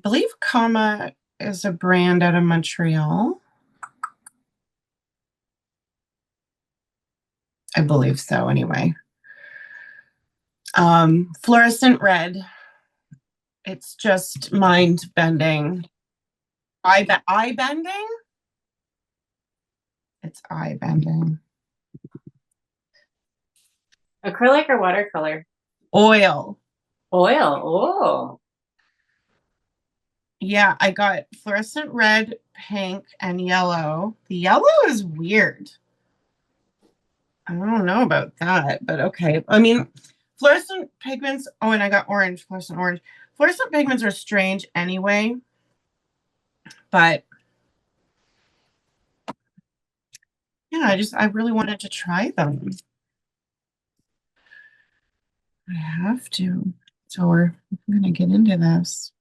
believe Comma is a brand out of Montreal. I believe so, anyway. Fluorescent red. It's just mind bending. Eye bending? It's eye bending. Acrylic or watercolor? Oil. Oil. Oh. Yeah, I got fluorescent red, pink, and yellow. The yellow is weird. I don't know about that, but okay. I mean, fluorescent pigments. Oh, and I got orange, fluorescent orange. Fluorescent pigments are strange anyway, but yeah, I really wanted to try them. I have to. So I'm gonna get into this.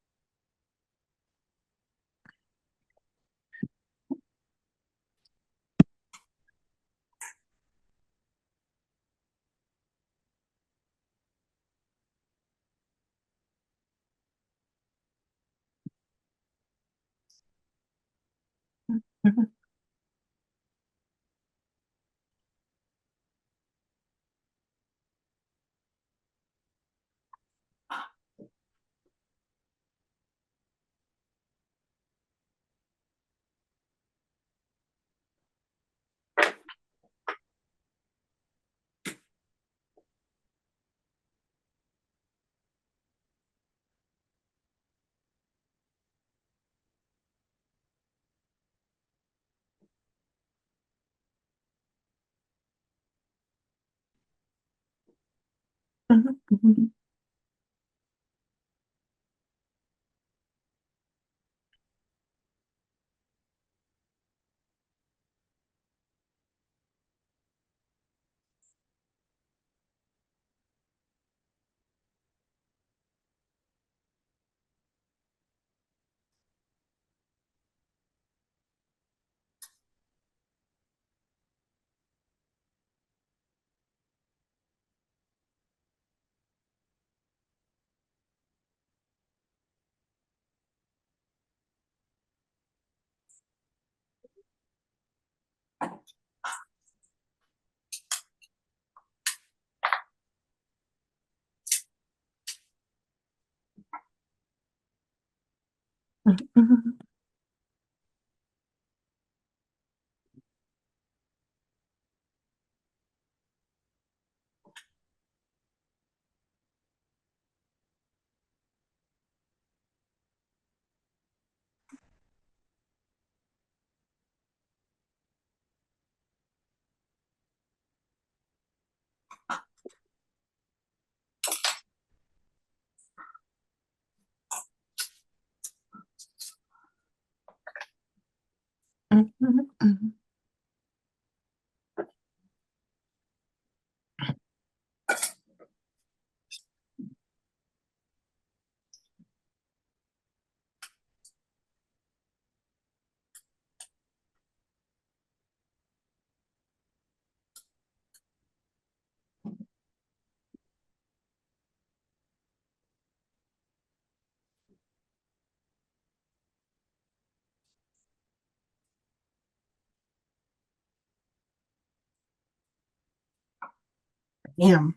Damn.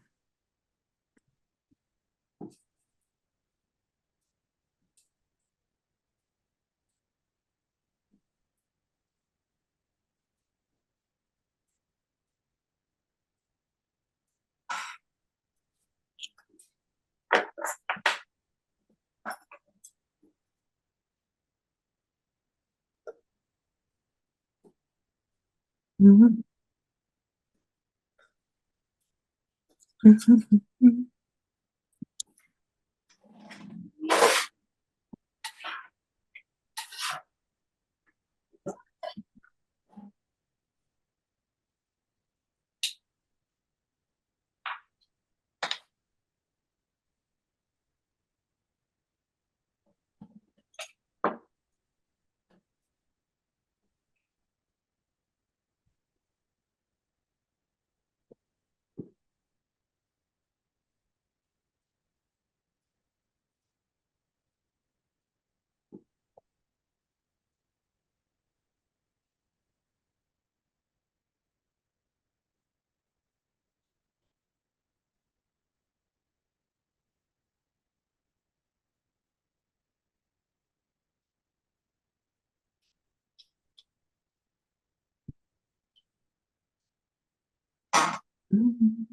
Hmm.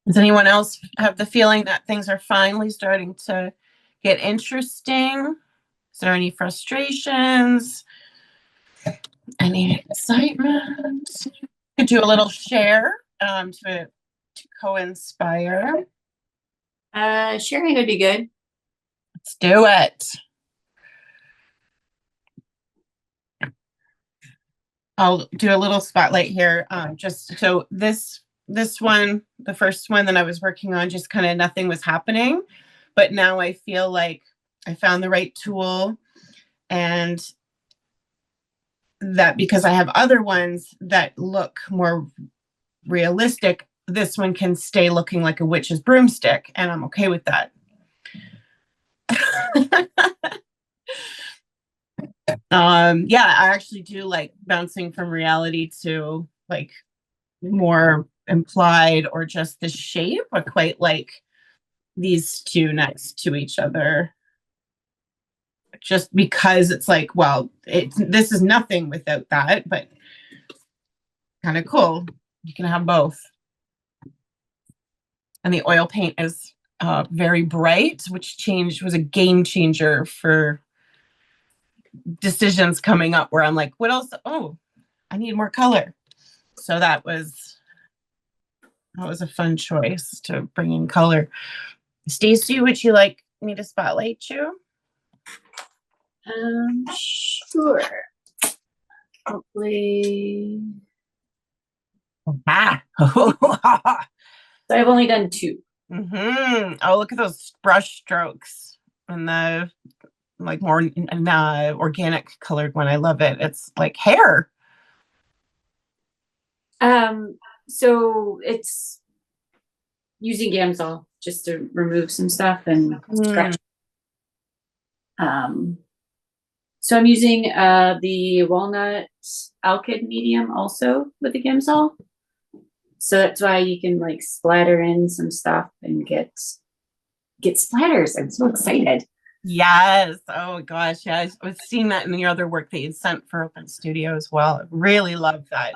Does anyone else have the feeling that things are finally starting to get interesting? Is there any frustrations? Any excitement? Could do a little share to co-inspire. Sharing would be good. Let's do it. I'll do a little spotlight here. Just so this one, the first one that I was working on, just kind of nothing was happening. But now I feel like I found the right tool, and that because I have other ones that look more realistic, this one can stay looking like a witch's broomstick, and I'm okay with that. Yeah, I actually do like bouncing from reality to like more implied or just the shape. I quite like these two next to each other, just because it's like, well, this is nothing without that, but kind of cool. You can have both. And the oil paint is very bright, which was a game changer for decisions coming up where I'm like, what else? Oh, I need more color. So that was a fun choice to bring in color. Stacey, would you like me to spotlight you? Sure. Hopefully. Ah. So I've only done 2. Oh, look at those brush strokes and the like more organic colored one. I love it. It's like hair. So it's using Gamsol just to remove some stuff and scratch. So I'm using the walnut alkyd medium also with the Gamsol. So that's why you can like splatter in some stuff and get splatters. I'm so excited. Yes. Oh gosh. Yeah. I was seeing that in the other work that you'd sent for Open Studio as well. I really love that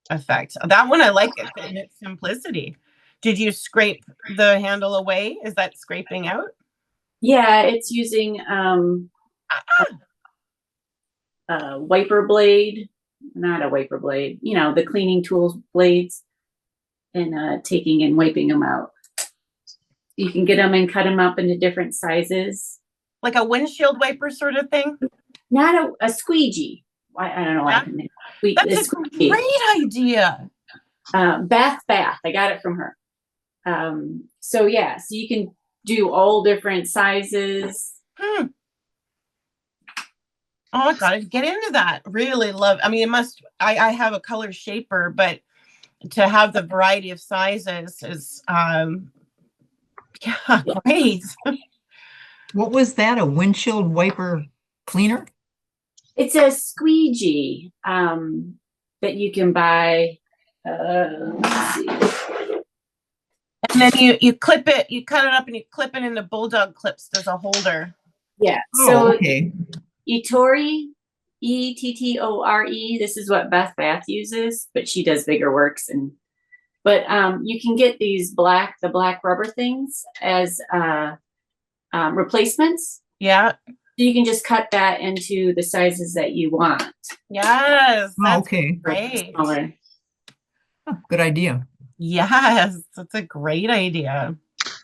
effect. That one I like it in its simplicity. Did you scrape the handle away? Is that scraping out? Yeah, it's using a wiper blade, not a wiper blade, you know, the cleaning tools blades, and taking and wiping them out. You can get them and cut them up into different sizes. Like a windshield wiper sort of thing? Not a squeegee. I don't know why. Yeah. That's a great idea. Bath. I got it from her. So yeah, so you can do all different sizes. Oh, I gotta get into that. Really love. I mean, I have a color shaper, but to have the variety of sizes is yeah, great. What was that? A windshield wiper cleaner? It's a squeegee that you can buy. Let's see. And then you clip it, you cut it up and you clip it into bulldog clips. There's a holder. Yeah. Oh, so okay. Ettori, Ettore. This is what Beth Bath uses, but she does bigger works. But you can get these black rubber things as replacements. Yeah. So you can just cut that into the sizes that you want. Yes. That's okay. Great. Oh, good idea. Yes, that's a great idea.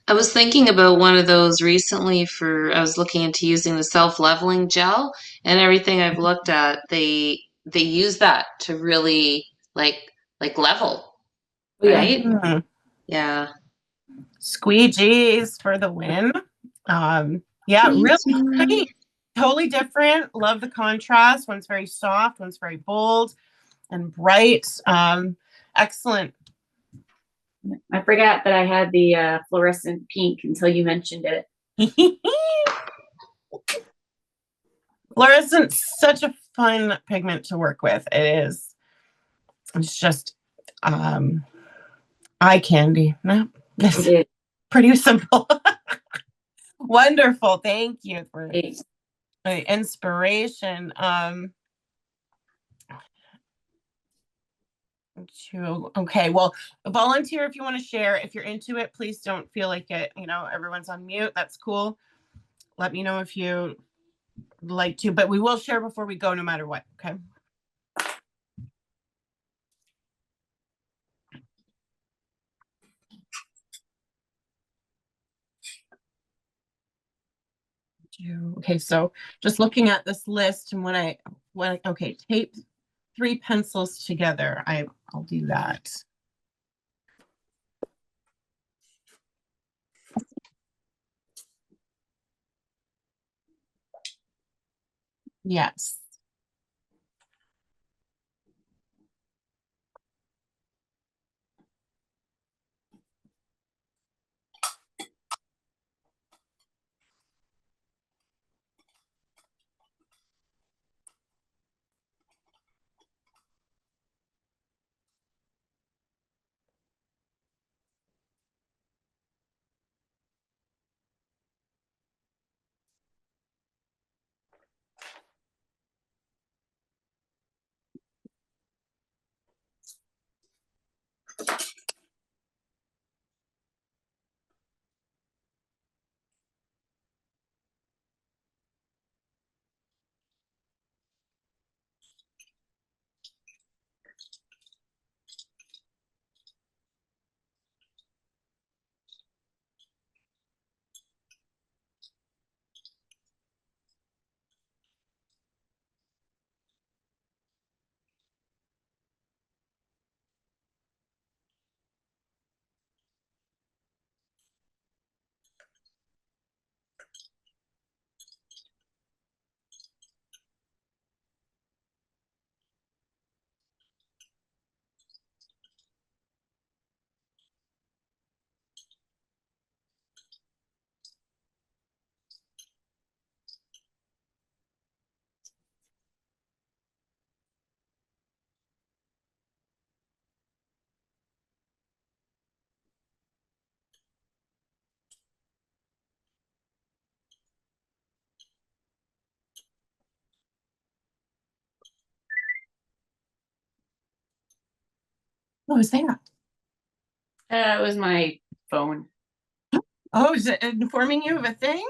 I was thinking about one of those recently I was looking into using the self-leveling gel, and everything I've looked at, they use that to really like level, right? Mm-hmm. Yeah. Squeegees for the win. Yeah, really great. Totally different. Love the contrast. One's very soft, one's very bold and bright. Excellent. I forgot that I had the fluorescent pink until you mentioned it. Fluorescent's such a fun pigment to work with. It is. It's just eye candy. No, this is pretty simple. Wonderful. Thank you for the inspiration. Two. Okay, well, volunteer if you want to share. If you're into it, please don't feel like it, everyone's on mute. That's cool. Let me know if you like to, but we will share before we go no matter what. Okay. Okay, so just looking at this list and okay, tape 3 pencils together. I'll do that. Yes. What was that? It was my phone. Oh, is it informing you of a thing?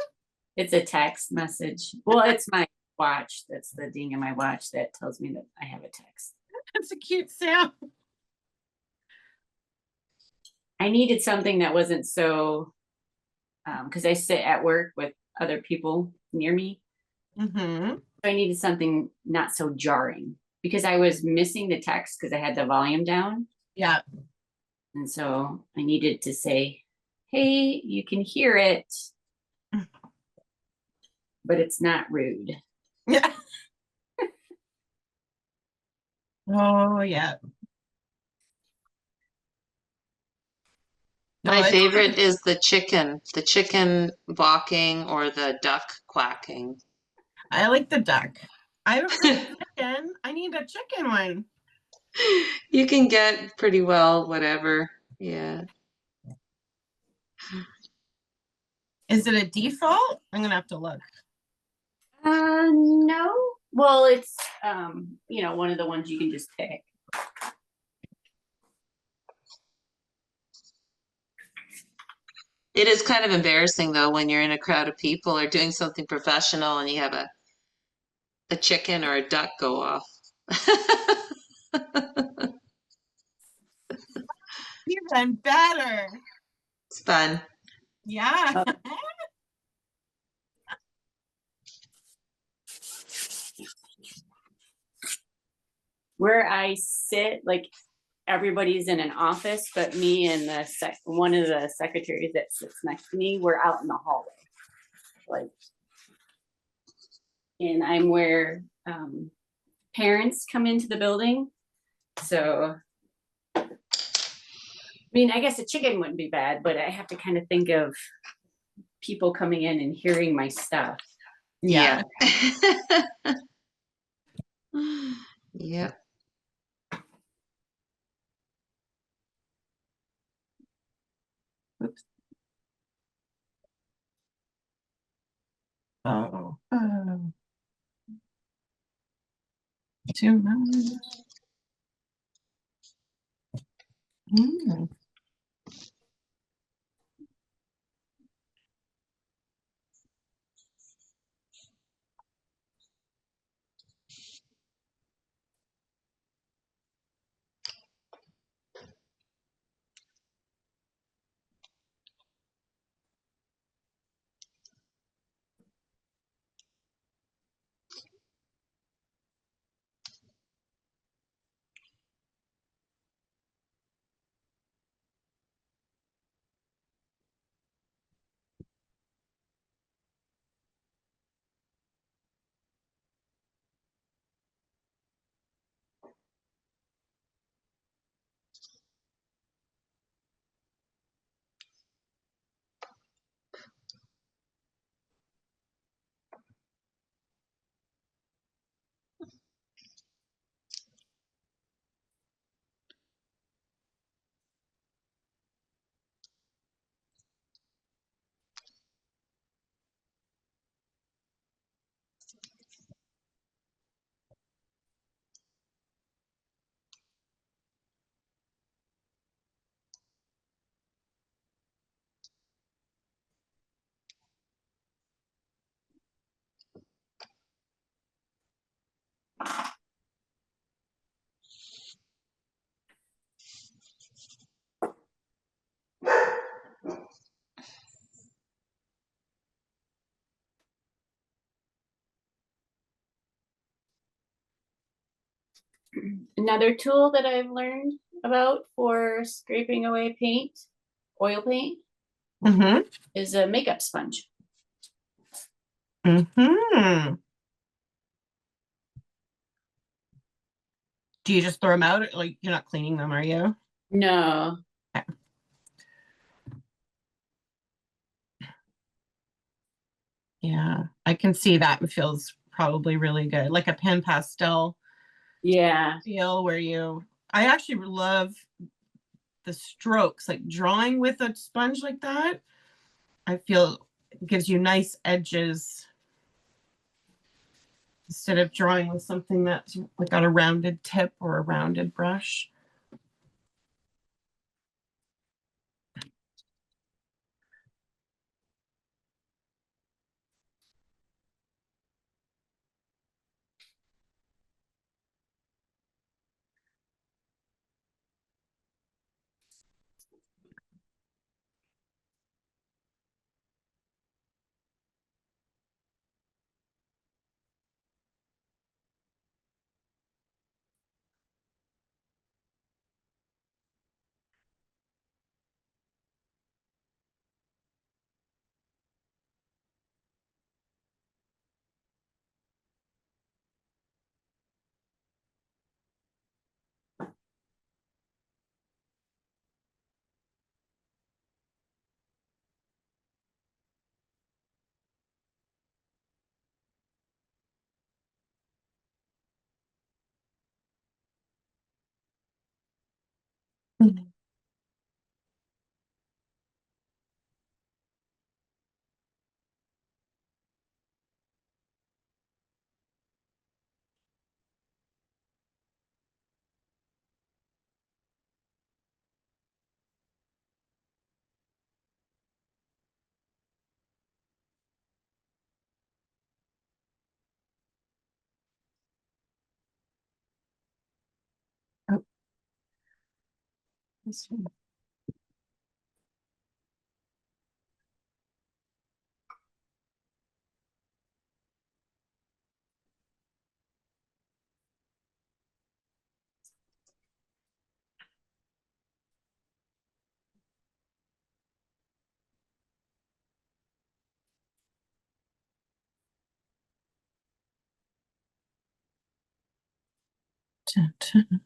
It's a text message. Well, it's my watch. That's the ding in my watch that tells me that I have a text. That's a cute sound. I needed something that wasn't so, because I sit at work with other people near me. Mm-hmm. So I needed something not so jarring because I was missing the text because I had the volume down. Yeah. And so I needed to say, hey, you can hear it, but it's not rude. Yeah. Oh, yeah. My favorite is the chicken balking or the duck quacking. I like the duck. I have a chicken. I need a chicken one. You can get pretty well whatever. Yeah. Is it a default? I'm gonna have to look. No. Well, it's one of the ones you can just pick. It is kind of embarrassing though when you're in a crowd of people or doing something professional and you have a chicken or a duck go off. Even better. It's fun. Yeah. Where I sit, like everybody's in an office, but me and one of the secretaries that sits next to me, we're out in the hallway. Like, and I'm where parents come into the building. So, I mean, I guess a chicken wouldn't be bad, but I have to kind of think of people coming in and hearing my stuff. Yeah. Yeah. Oops. Oh. Too much. Mm. Another tool that I've learned about for scraping away paint, oil paint, Mm-hmm. is a makeup sponge. Mm-hmm. Do you just throw them out? Like, you're not cleaning them, are you? No. Yeah, I can see that. It feels probably really good. Like a pen pastel Yeah. feel where I actually love the strokes, like drawing with a sponge like that. I feel it gives you nice edges instead of drawing with something that's like got a rounded tip or a rounded brush. Oh, this one. Dun, dun.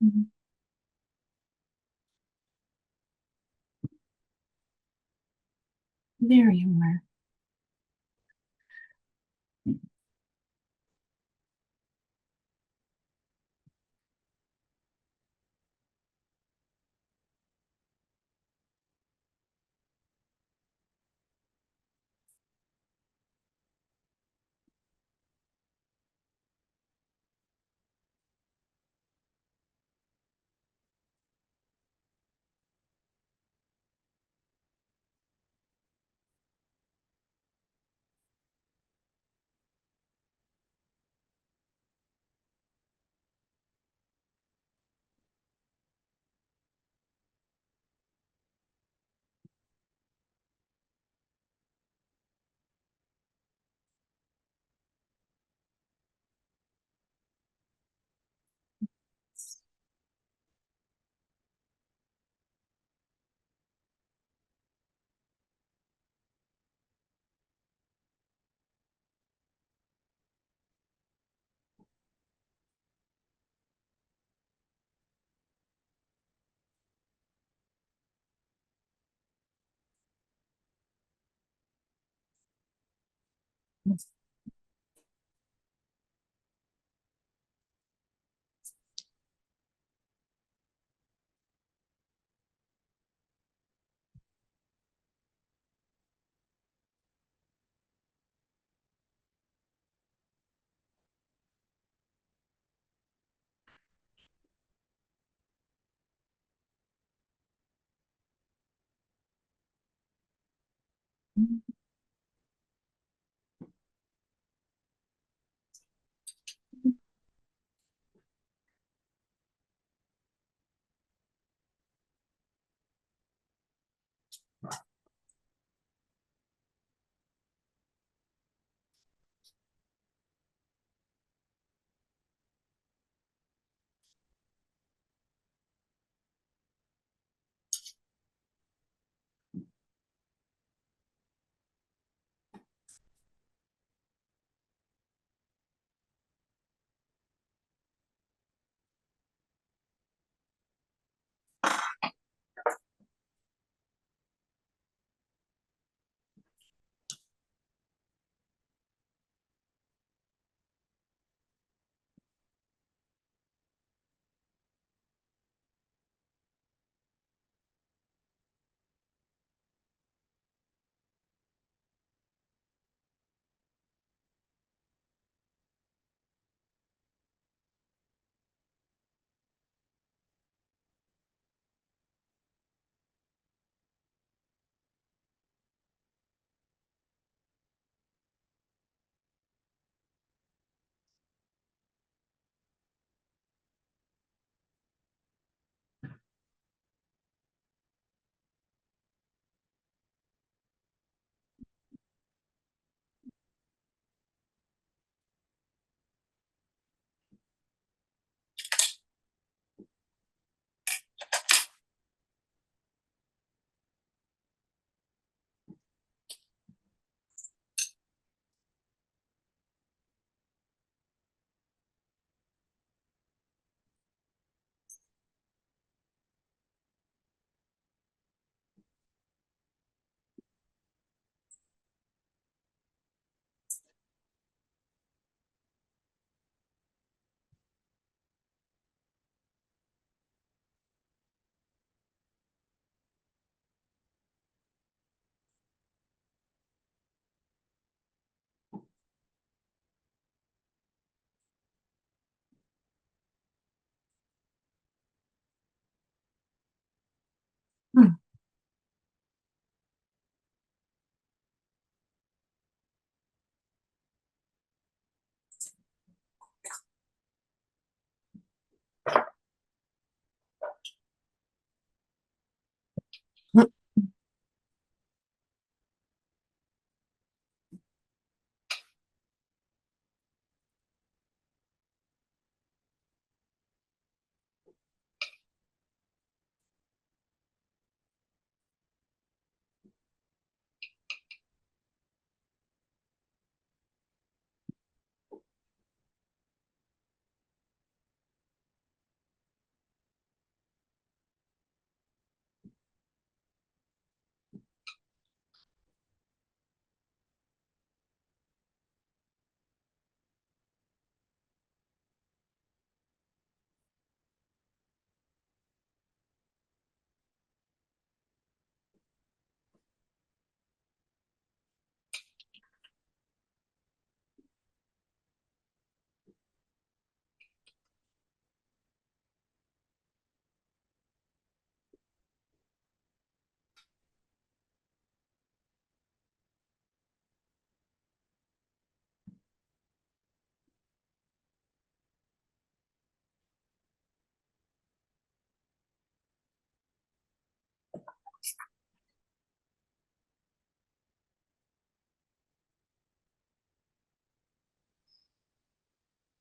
There you are.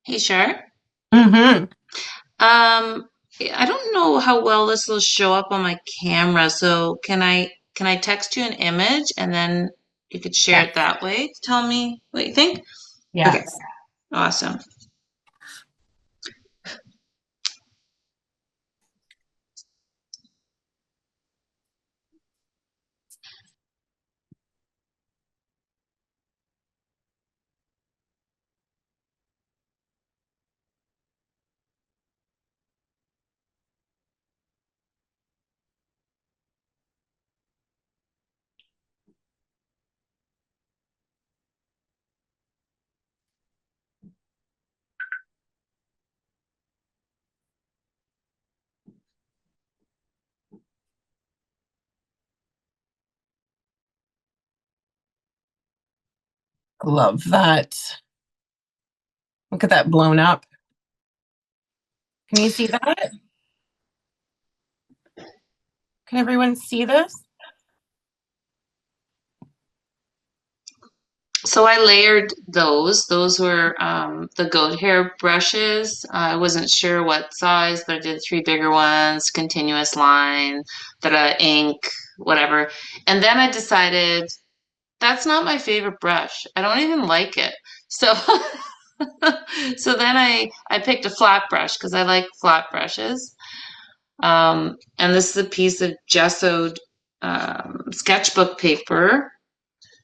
Hey, Shar. Mm-hmm. I don't know how well this will show up on my camera, so can I text you an image and then you could share Yeah. it that way? Tell me what you think. Yeah. Okay, awesome. Love that. Look at that blown up. Can you see that? Can everyone see this? So I layered those. Those were the goat hair brushes. I wasn't sure what size, but I did 3 bigger ones, continuous line, ink, whatever. And then I decided that's not my favorite brush. I don't even like it. So so then I picked a flat brush because I like flat brushes. And this is a piece of gessoed sketchbook paper.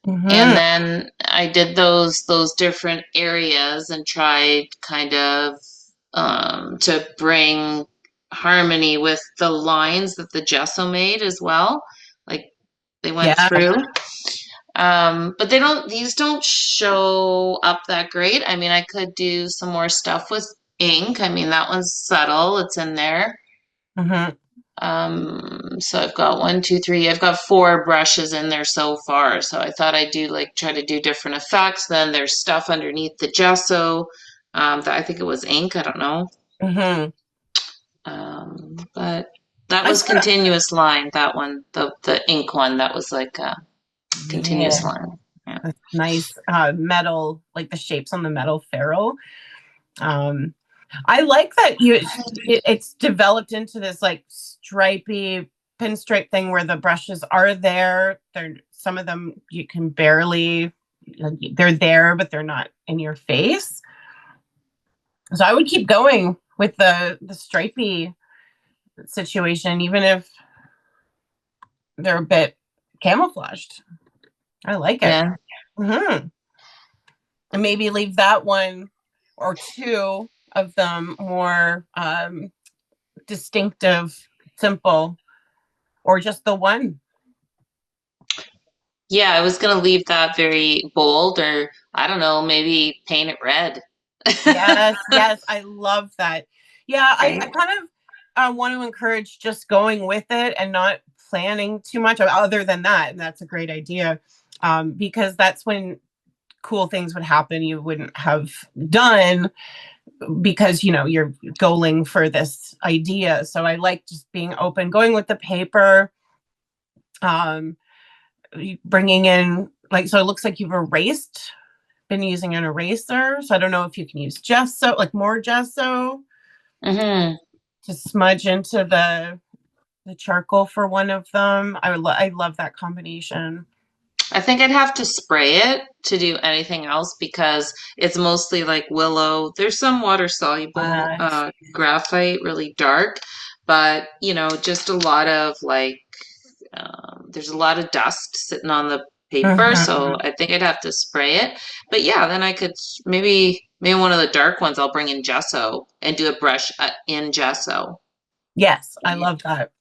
And Mm-hmm. then I did those different areas and tried kind of to bring harmony with the lines that the gesso made as well. Like they went Yeah. through. But these don't show up that great. I mean, I could do some more stuff with ink. I mean, that one's subtle, it's in there. Mm-hmm. So I've got 1, 2, 3, I've got 4 brushes in there so far. So I thought I'd do like try to do different effects. Then there's stuff underneath the gesso. That I think it was ink, I don't know. Mm-hmm. But that I was sort of, continuous line, that one, the ink one, that was like a continuous yeah, line. Yeah. that's nice metal, like the shapes on the metal ferrule. I like that it's developed into this like stripy pinstripe thing where the brushes are there. They're some of them you can barely they're there, but they're not in your face. So I would keep going with the stripy situation, even if they're a bit camouflaged. I like it. Yeah. Mm-hmm. And maybe leave that one or two of them more distinctive, simple, or just the one. Yeah, I was gonna leave that very bold, or I don't know, maybe paint it red. Yes, yes, I love that. Yeah, I Right? kind of want to encourage just going with it and not planning too much other than that. And that's a great idea because that's when cool things would happen you wouldn't have done because you're going for this idea. So I like just being open, going with the paper, um bringing in like, so it looks like you've been using an eraser, so I don't know if you can use gesso, like more gesso Mm-hmm. to smudge into the charcoal for one of them. I love that combination. I think I'd have to spray it to do anything else because it's mostly like willow. There's some water soluble graphite, really dark, but just a lot of like there's a lot of dust sitting on the paper, so Mhm. I think I'd have to spray it. But yeah, then I could maybe one of the dark ones I'll bring in gesso and do a brush in gesso. Yes, I love that.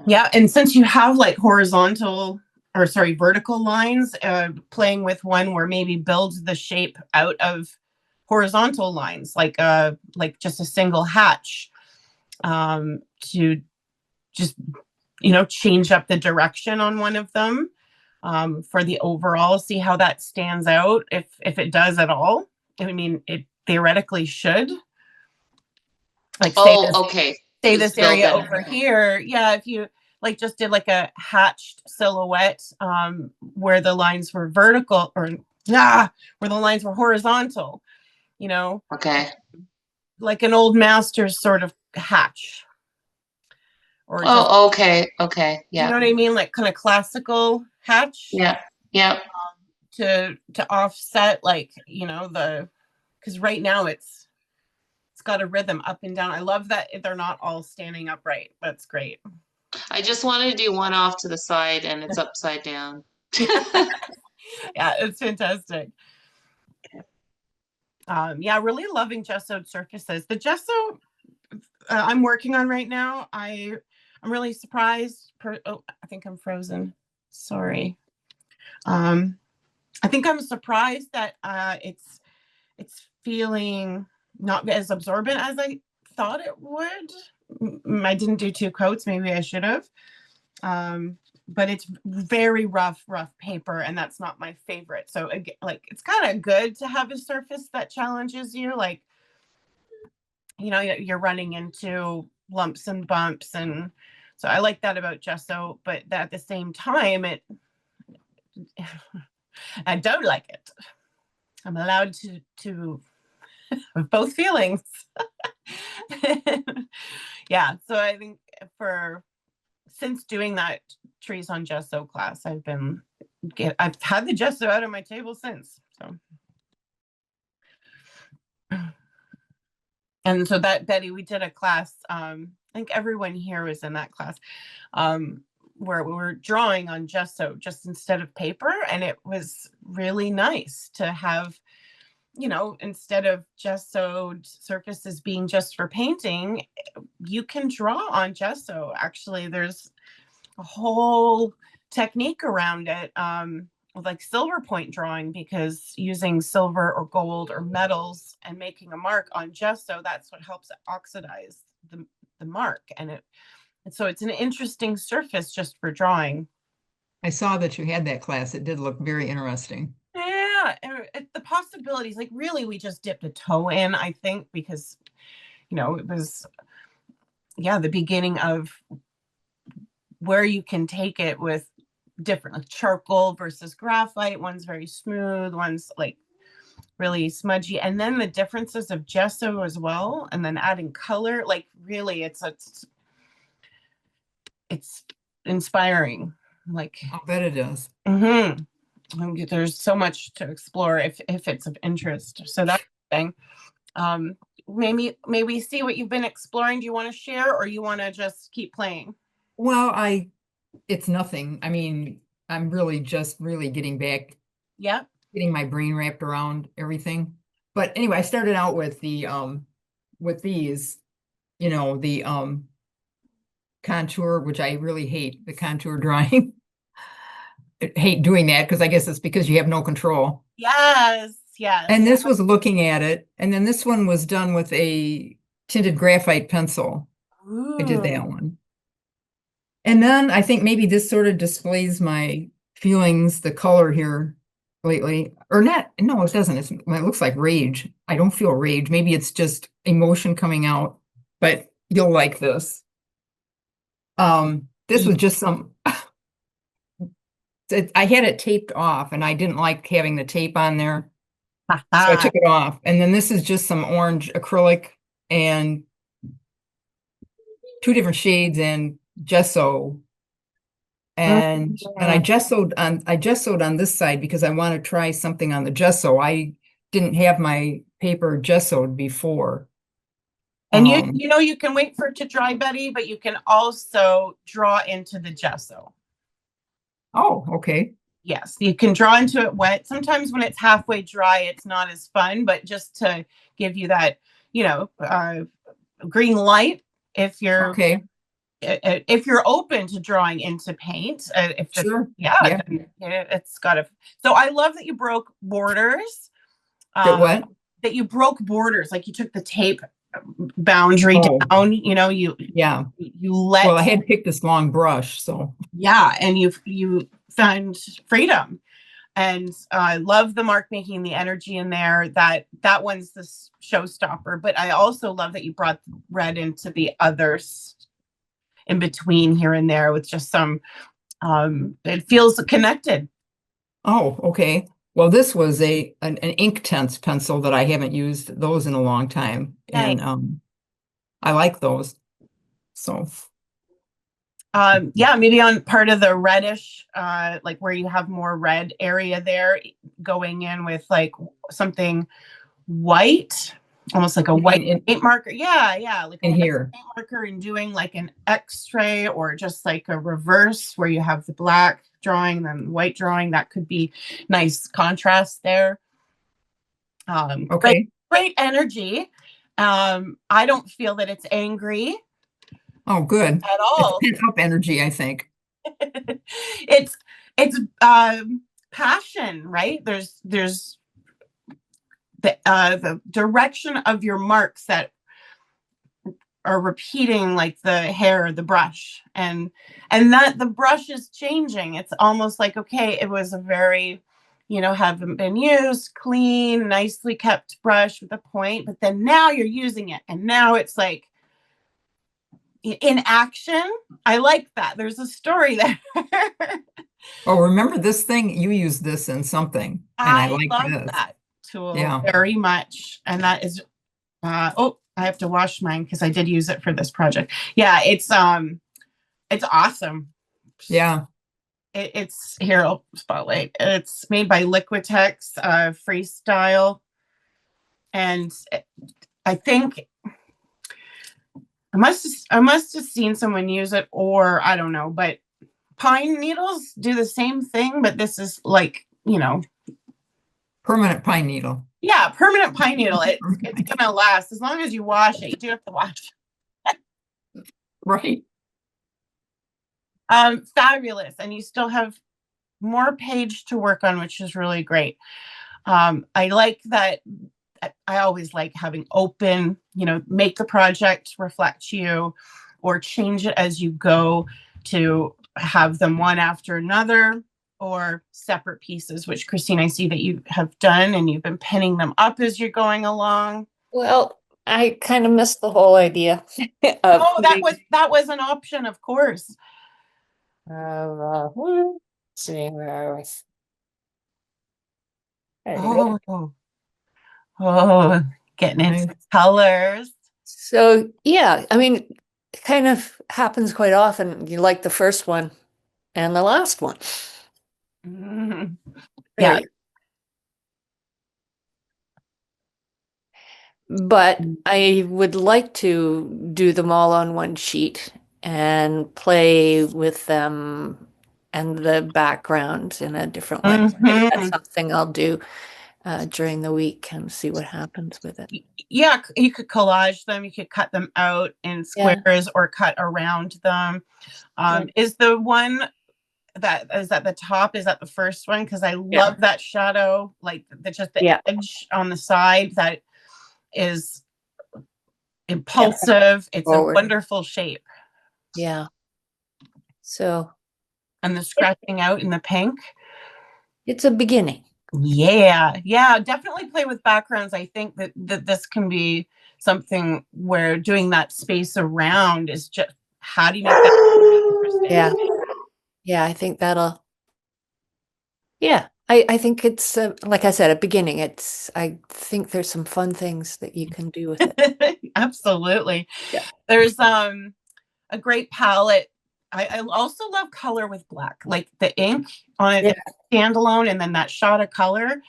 Yeah, and since you have like vertical lines, playing with one where maybe builds the shape out of horizontal lines, like just a single hatch, to just change up the direction on one of them, for the overall. See how that stands out, if it does at all. I mean, it theoretically should. Like Oh, okay. say Just this build area it. over here. Yeah, if you like just did like a hatched silhouette where the lines were vertical or where the lines were horizontal, you know, Okay. like an old master's sort of hatch. Or just, Oh, okay. Okay. do you know Yeah. what I mean? Like kind of classical hatch Yeah. Yeah. to offset, like, you know, because right now it's got a rhythm up and down. I love that they're not all standing upright. That's great. I just wanted to do one off to the side and it's upside down. Yeah, it's fantastic. Yeah, really loving gessoed surfaces. The gesso I'm working on right now, I'm really surprised. Oh, I think I'm frozen. Sorry. I think I'm surprised that it's feeling not as absorbent as I thought it would. I didn't do 2 coats. Maybe I should have. But it's very rough paper, and that's not my favorite. So like, it's kind of good to have a surface that challenges you. Like, you know, you're running into lumps and bumps, and so I like that about gesso. But at the same time, I don't like it. I'm allowed to have both feelings. Yeah, so I think since doing that trees on gesso class, I've had the gesso out of my table since. So, and so that Betty, we did a class. I think everyone here was in that class, where we were drawing on gesso just instead of paper, and it was really nice to have, you know, instead of gessoed surfaces being just for painting, you can draw on gesso. Actually, there's a whole technique around it, like silver point drawing, because using silver or gold or metals and making a mark on gesso, that's what helps it oxidize the mark. And so it's an interesting surface just for drawing. I saw that you had that class. It did look very interesting. Yeah, the possibilities, like, really, we just dipped a toe in, I think, because, you know, it was, yeah, the beginning of where you can take it with different, like charcoal versus graphite. One's very smooth, one's like really smudgy, and then the differences of gesso as well, and then adding color. Like, really, it's inspiring. Like, I'll bet it is. There's so much to explore if it's of interest. So that's the thing. Maybe see what you've been exploring. Do you want to share, or you want to just keep playing? Well, it's nothing. I mean, I'm really just really getting back, Yeah. getting my brain wrapped around everything. But anyway, I started out with with these, you know, the contour, which I really hate, the contour drawing. I hate doing that because I guess it's because you have no control. Yes. And this was looking at it, and then this one was done with a tinted graphite pencil. I did that one. And then I think maybe this sort of displays my feelings, the color here lately. Or not, no, it doesn't. It looks like rage. I don't feel rage. Maybe it's just emotion coming out, but you'll like this. This was just I had it taped off, and I didn't like having the tape on there. So I took it off. And then this is just some orange acrylic and 2 different shades and gesso. And I gessoed on this side because I want to try something on the gesso. I didn't have my paper gessoed before. And you know, you can wait for it to dry, Betty, but you can also draw into the gesso. Oh, okay. Yes, you can draw into it wet. Sometimes when it's halfway dry, it's not as fun, but just to give you that, you know, green light, if you're okay. If you're open to drawing into paint, Sure. It's got to. So I love that you broke borders. What? That you broke borders, like you took the tape boundary down. You know, you let. Well, I had picked this long brush, so yeah, and you found freedom, and I love the mark making, the energy in there. That one's the showstopper, but I also love that you brought red into the others. in between here and there with just some, it feels connected. Oh, okay. Well, this was an Inktense pencil that I haven't used those in a long time. Nice. And I like those. So yeah, maybe on part of the reddish, like where you have more red area there, going in with like something white, almost like a white paint marker. Yeah, like a in white here. paint marker, and doing like an X-ray or just like a reverse where you have the black drawing, then white drawing. That could be nice contrast there. Okay. Great energy. I don't feel that it's angry Oh, good. at all. It's pent up energy, I think. it's passion, right? There's the direction of your marks that are repeating, like the hair, the brush, and that the brush is changing. It's almost like, okay, it was a very, haven't been used, clean, nicely kept brush with a point, but then now you're using it, and now it's like in action. I like that. There's a story there. Oh, remember this thing? You used this in something, and I like love this. that tool Yeah. very much, and that is oh, I have to wash mine because I did use it for this project. Yeah, it's awesome. Yeah. It's here, I'll spotlight. It's made by Liquitex, freestyle, and I think I must have seen someone use it, or I don't know, but pine needles do the same thing, but this is like, Permanent pine needle. yeah, permanent pine needle. It's gonna last as long as you wash it. You do have to wash. Right. Fabulous, and you still have more page to work on, which is really great. I like that. I always like having open, make the project reflect you, or change it as you go, to have them one after another or separate pieces, which Christine, I see that you have done, and you've been pinning them up as you're going along. Well, I kind of missed the whole idea. Oh, that was an option, of course. Let's see, where are we? There you go. Oh, getting into Nice. colors. So yeah, I mean, it kind of happens quite often. You like the first one and the last one. Mhm. There Yeah. you go. But I would like to do them all on one sheet and play with them and the background in a different way. Maybe that's something I'll do during the week and see what happens with it. Yeah, you could collage them. You could cut them out in squares or cut around them. Is the one that is at the top, is that the first one? Because I love that shadow, like the edge on the side that is impulsive. It's a wonderful shape. Yeah. So. And the scratching out in the pink. It's a beginning. Yeah, definitely play with backgrounds. I think that this can be something where doing that space around is just, how do you make that interesting? Yeah, I think that'll, I think it's, like I said, a beginning. I think there's some fun things that you can do with it. Absolutely. Yeah. There's a great palette. I also love color with black, like the ink on it standalone, and then that shot of color.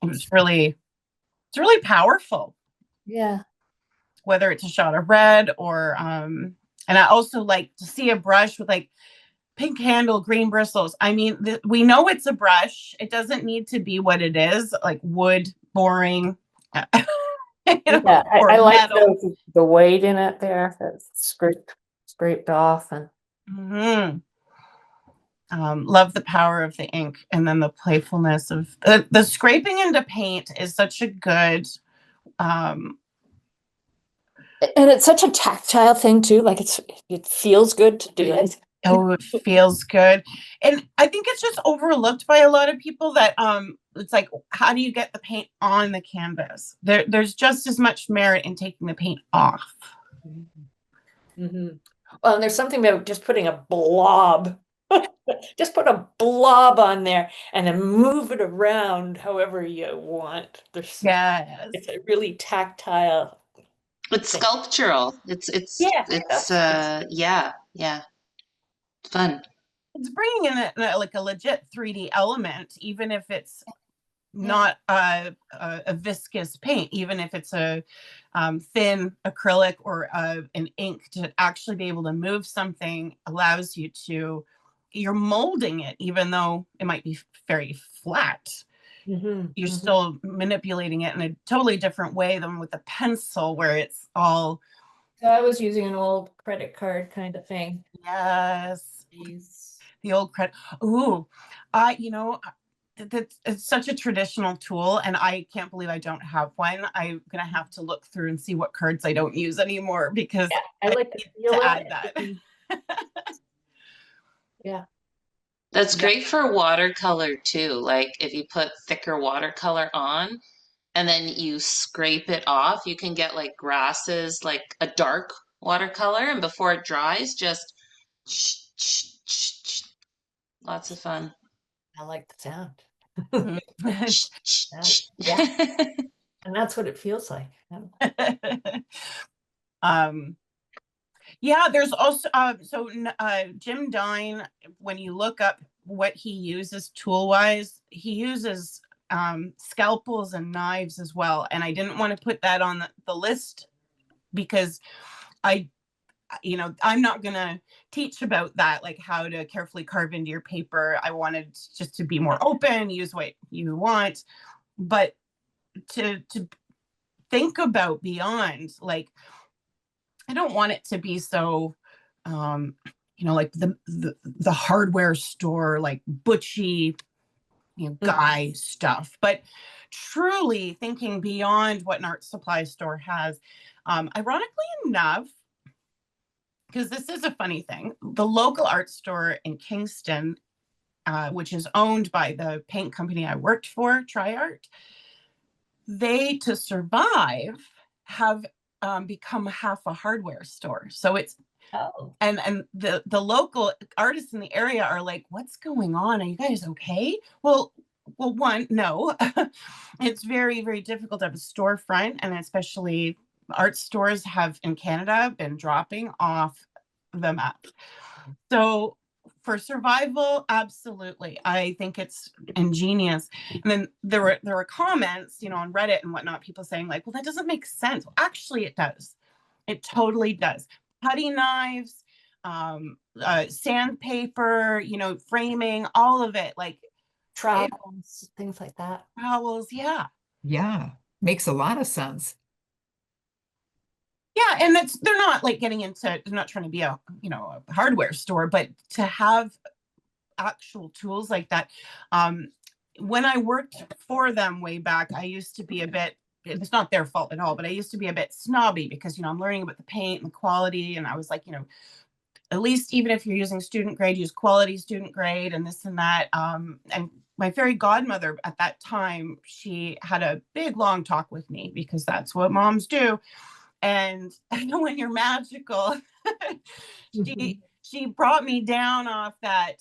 It's really powerful. Yeah. Whether it's a shot of red or and I also like to see a brush with like pink handle, green bristles. I mean, we know it's a brush. It doesn't need to be what it is, like wood, boring. I like the weight in it there. That's scraped off, and love the power of the ink, and then the playfulness of the scraping into paint is such a good. And it's such a tactile thing too. Like it feels good to do it. Oh, it feels good. And I think it's just overlooked by a lot of people that it's like, how do you get the paint on the canvas? There's just as much merit in taking the paint off. Well, and there's something about just putting a blob, just put a blob on there and then move it around however you want. Yes. It's a really tactile. It's thing. sculptural. Yeah, Yeah, yeah. Fun. It's bringing in like a legit 3D element, even if it's not a viscous paint, even if it's a thin acrylic or an ink, to actually be able to move something allows you to, you're molding it, even though it might be very flat. You're still manipulating it in a totally different way than with a pencil where it's all. So I was using an old credit card kind of thing. Yes. Jeez. The old credit. Ooh, you know, it's such a traditional tool, and I can't believe I don't have one. I'm gonna have to look through and see what cards I don't use anymore, because I like to add that. Yeah. That's great for watercolor too. Like if you put thicker watercolor on and then you scrape it off, you can get like grasses, like a dark watercolor, and before it dries, just lots of fun. I like the sound. Yeah. And that's what it feels like. Yeah, there's also Jim Dine, when you look up what he uses tool-wise, he uses scalpels and knives as well. And I didn't want to put that on the list because I'm not gonna teach about that, like how to carefully carve into your paper. I wanted just to be more open, use what you want, but to think about beyond, like, I don't want it to be so, like the hardware store, like butchy, guy stuff, but truly thinking beyond what an art supply store has. Ironically enough, because this is a funny thing, the local art store in Kingston, which is owned by the paint company I worked for, TriArt, they, to survive, have become half a hardware store. So it's and the local artists in the area are like, what's going on? Are you guys okay? Well, one, no. It's very, very difficult to have a storefront, and especially art stores have in Canada been dropping off the map. So for survival, absolutely, I think it's ingenious. And then there were comments, on Reddit and whatnot, people saying like, well, that doesn't make sense. Well, actually, it does. It totally does. Putty knives, sandpaper, framing, all of it, like trowels, things like that. Trowels, yeah. Yeah, makes a lot of sense. Yeah, and they're not like getting into, they're not trying to be a hardware store, but to have actual tools like that. When I worked for them way back, I used to be a bit, it's not their fault at all, but I used to be a bit snobby because, I'm learning about the paint and the quality. And I was like, at least even if you're using student grade, use quality student grade and this and that. And my fairy godmother at that time, she had a big, long talk with me because that's what moms do. And I know when you're magical, she brought me down off that,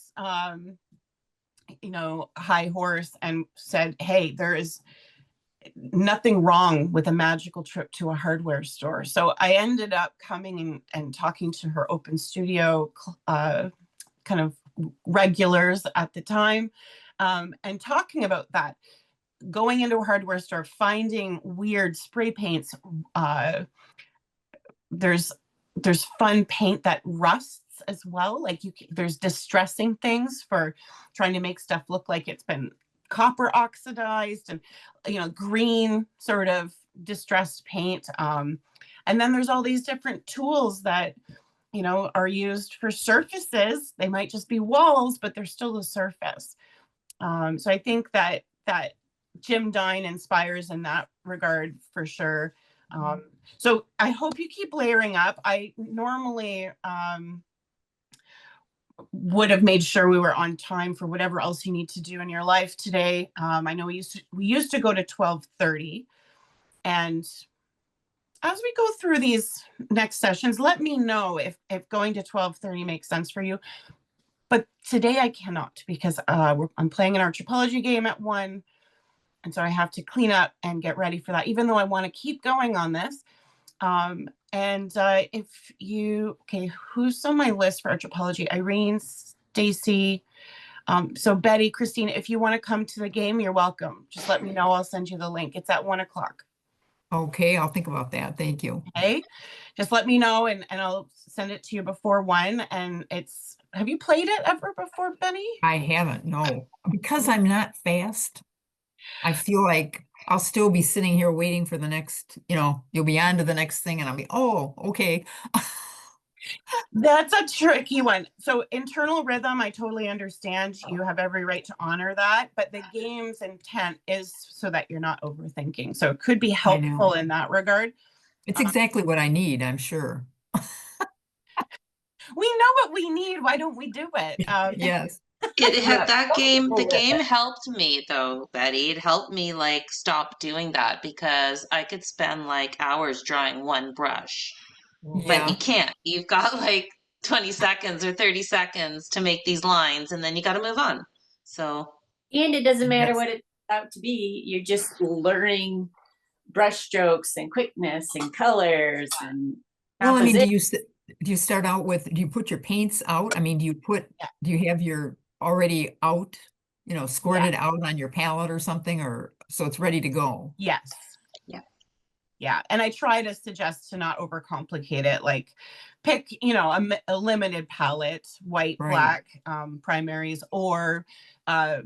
high horse and said, hey, there is nothing wrong with a magical trip to a hardware store. So I ended up coming and talking to her open studio kind of regulars at the time, and talking about that, going into a hardware store, finding weird spray paints. There's fun paint that rusts as well. Like there's distressing things for trying to make stuff look like it's been copper oxidized, and green sort of distressed paint. And then there's all these different tools that are used for surfaces. They might just be walls, but they're still the surface. So I think that Jim Dine inspires in that regard for sure. So I hope you keep layering up. I normally would have made sure we were on time for whatever else you need to do in your life today. I know we used to go to 12:30, and as we go through these next sessions, let me know if going to 12:30 makes sense for you. But today I cannot because I'm playing an anthropology game at 1. And so I have to clean up and get ready for that, even though I want to keep going on this. If you, okay, who's on my list for anthropology? Irene, Stacy. So Betty, Christine, if you want to come to the game, you're welcome. Just let me know. I'll send you the link. It's at 1 o'clock. Okay, I'll think about that. Thank you. Okay. Just let me know and I'll send it to you before 1. And have you played it ever before, Benny? I haven't, no. Because I'm not fast, I feel like I'll still be sitting here waiting for the next, you'll be on to the next thing and I'll be, oh, okay. That's a tricky one. So internal rhythm, I totally understand. You have every right to honor that, but the game's intent is so that you're not overthinking. So it could be helpful in that regard. It's exactly what I need, I'm sure. We know what we need. Why don't we do it? Yes. The game helped me though, Betty. It helped me like stop doing that because I could spend like hours drawing one brush. But you can't. You've got like 20 seconds or 30 seconds to make these lines and then you got to move on. So, and it doesn't matter what it's out to be. You're just learning brush strokes and quickness and colors and well, I mean, do you start out with, do you put your paints out? I mean, do you have your already out, squirted out on your palette or something, or so it's ready to go? Yes. Yeah. And I try to suggest to not overcomplicate it. Like pick, a limited palette, white, black, primaries, or a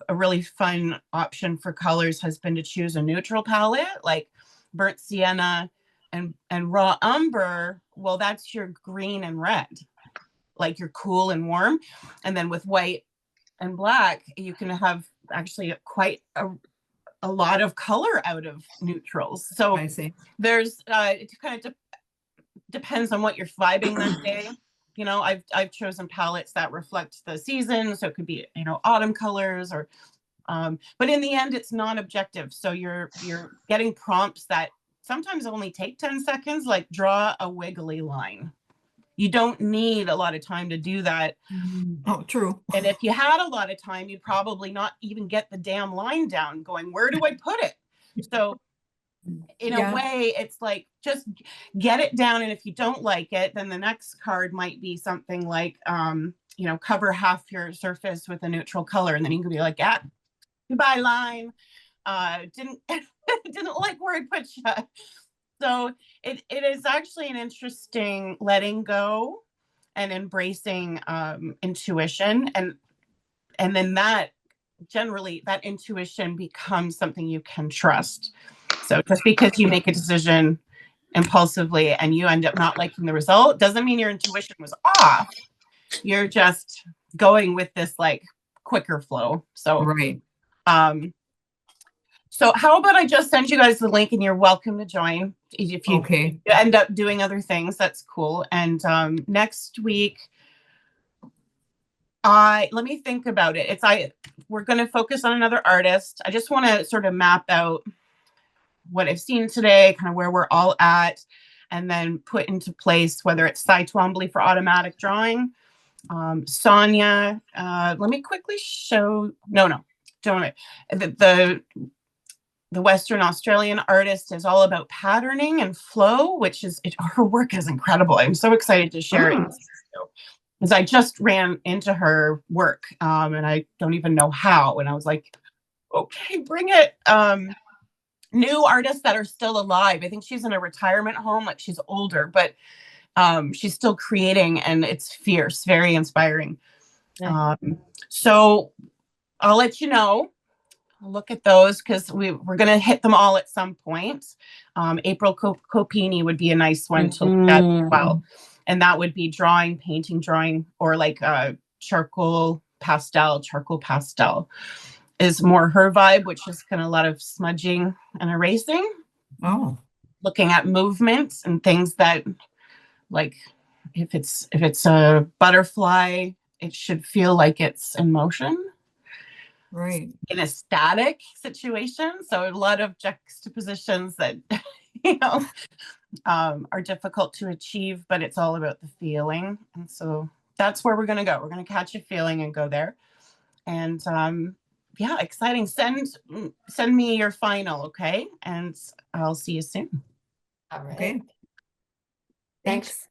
really fun option for colors has been to choose a neutral palette, like burnt sienna and raw umber. Well, that's your green and red, like you're cool and warm. And then with white and black, you can have actually quite a lot of color out of neutrals. So I see. There's it kind of depends on what you're vibing that day. I've chosen palettes that reflect the season, so it could be autumn colors or but in the end it's non-objective, so you're getting prompts that sometimes only take 10 seconds, like draw a wiggly line. You don't need a lot of time to do that. Oh, true. And if you had a lot of time, you'd probably not even get the damn line down going, where do I put it? So in a way, it's like, just get it down. And if you don't like it, then the next card might be something like, cover half your surface with a neutral color. And then you can be like, goodbye line. Didn't like where I put you. So it is actually an interesting letting go and embracing intuition, and then that intuition becomes something you can trust. So just because you make a decision impulsively and you end up not liking the result doesn't mean your intuition was off. You're just going with this like quicker flow. So so how about I just send you guys the link and you're welcome to join. If you end up doing other things, that's cool. And next week, let me think about it. We're going to focus on another artist. I just want to sort of map out what I've seen today, kind of where we're all at, and then put into place whether it's Cy Twombly for automatic drawing. Sonia, let me quickly show. No, don't. The Western Australian artist is all about patterning and flow, which is her work is incredible. I'm so excited to share it because I just ran into her work and I don't even know how. And I was like, okay, bring it. New artists that are still alive. I think she's in a retirement home, like she's older, but she's still creating and it's fierce, very inspiring. So I'll let you know. Look at those because we're going to hit them all at some point. April Copini would be a nice one to look at as well. And that would be drawing, painting, drawing, or like charcoal pastel is more her vibe, which is kind of a lot of smudging and erasing. Oh. Looking at movements and things that, like, if it's a butterfly, it should feel like it's in motion. Right. In a static situation. So a lot of juxtapositions that you know, are difficult to achieve, but it's all about the feeling. And so that's where we're going to go. We're going to catch a feeling and go there. And yeah, exciting. Send me your final, okay? And I'll see you soon. All right. Okay. Thanks.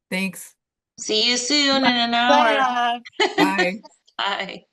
Thanks. See you soon in an hour. Bye. Bye. Bye.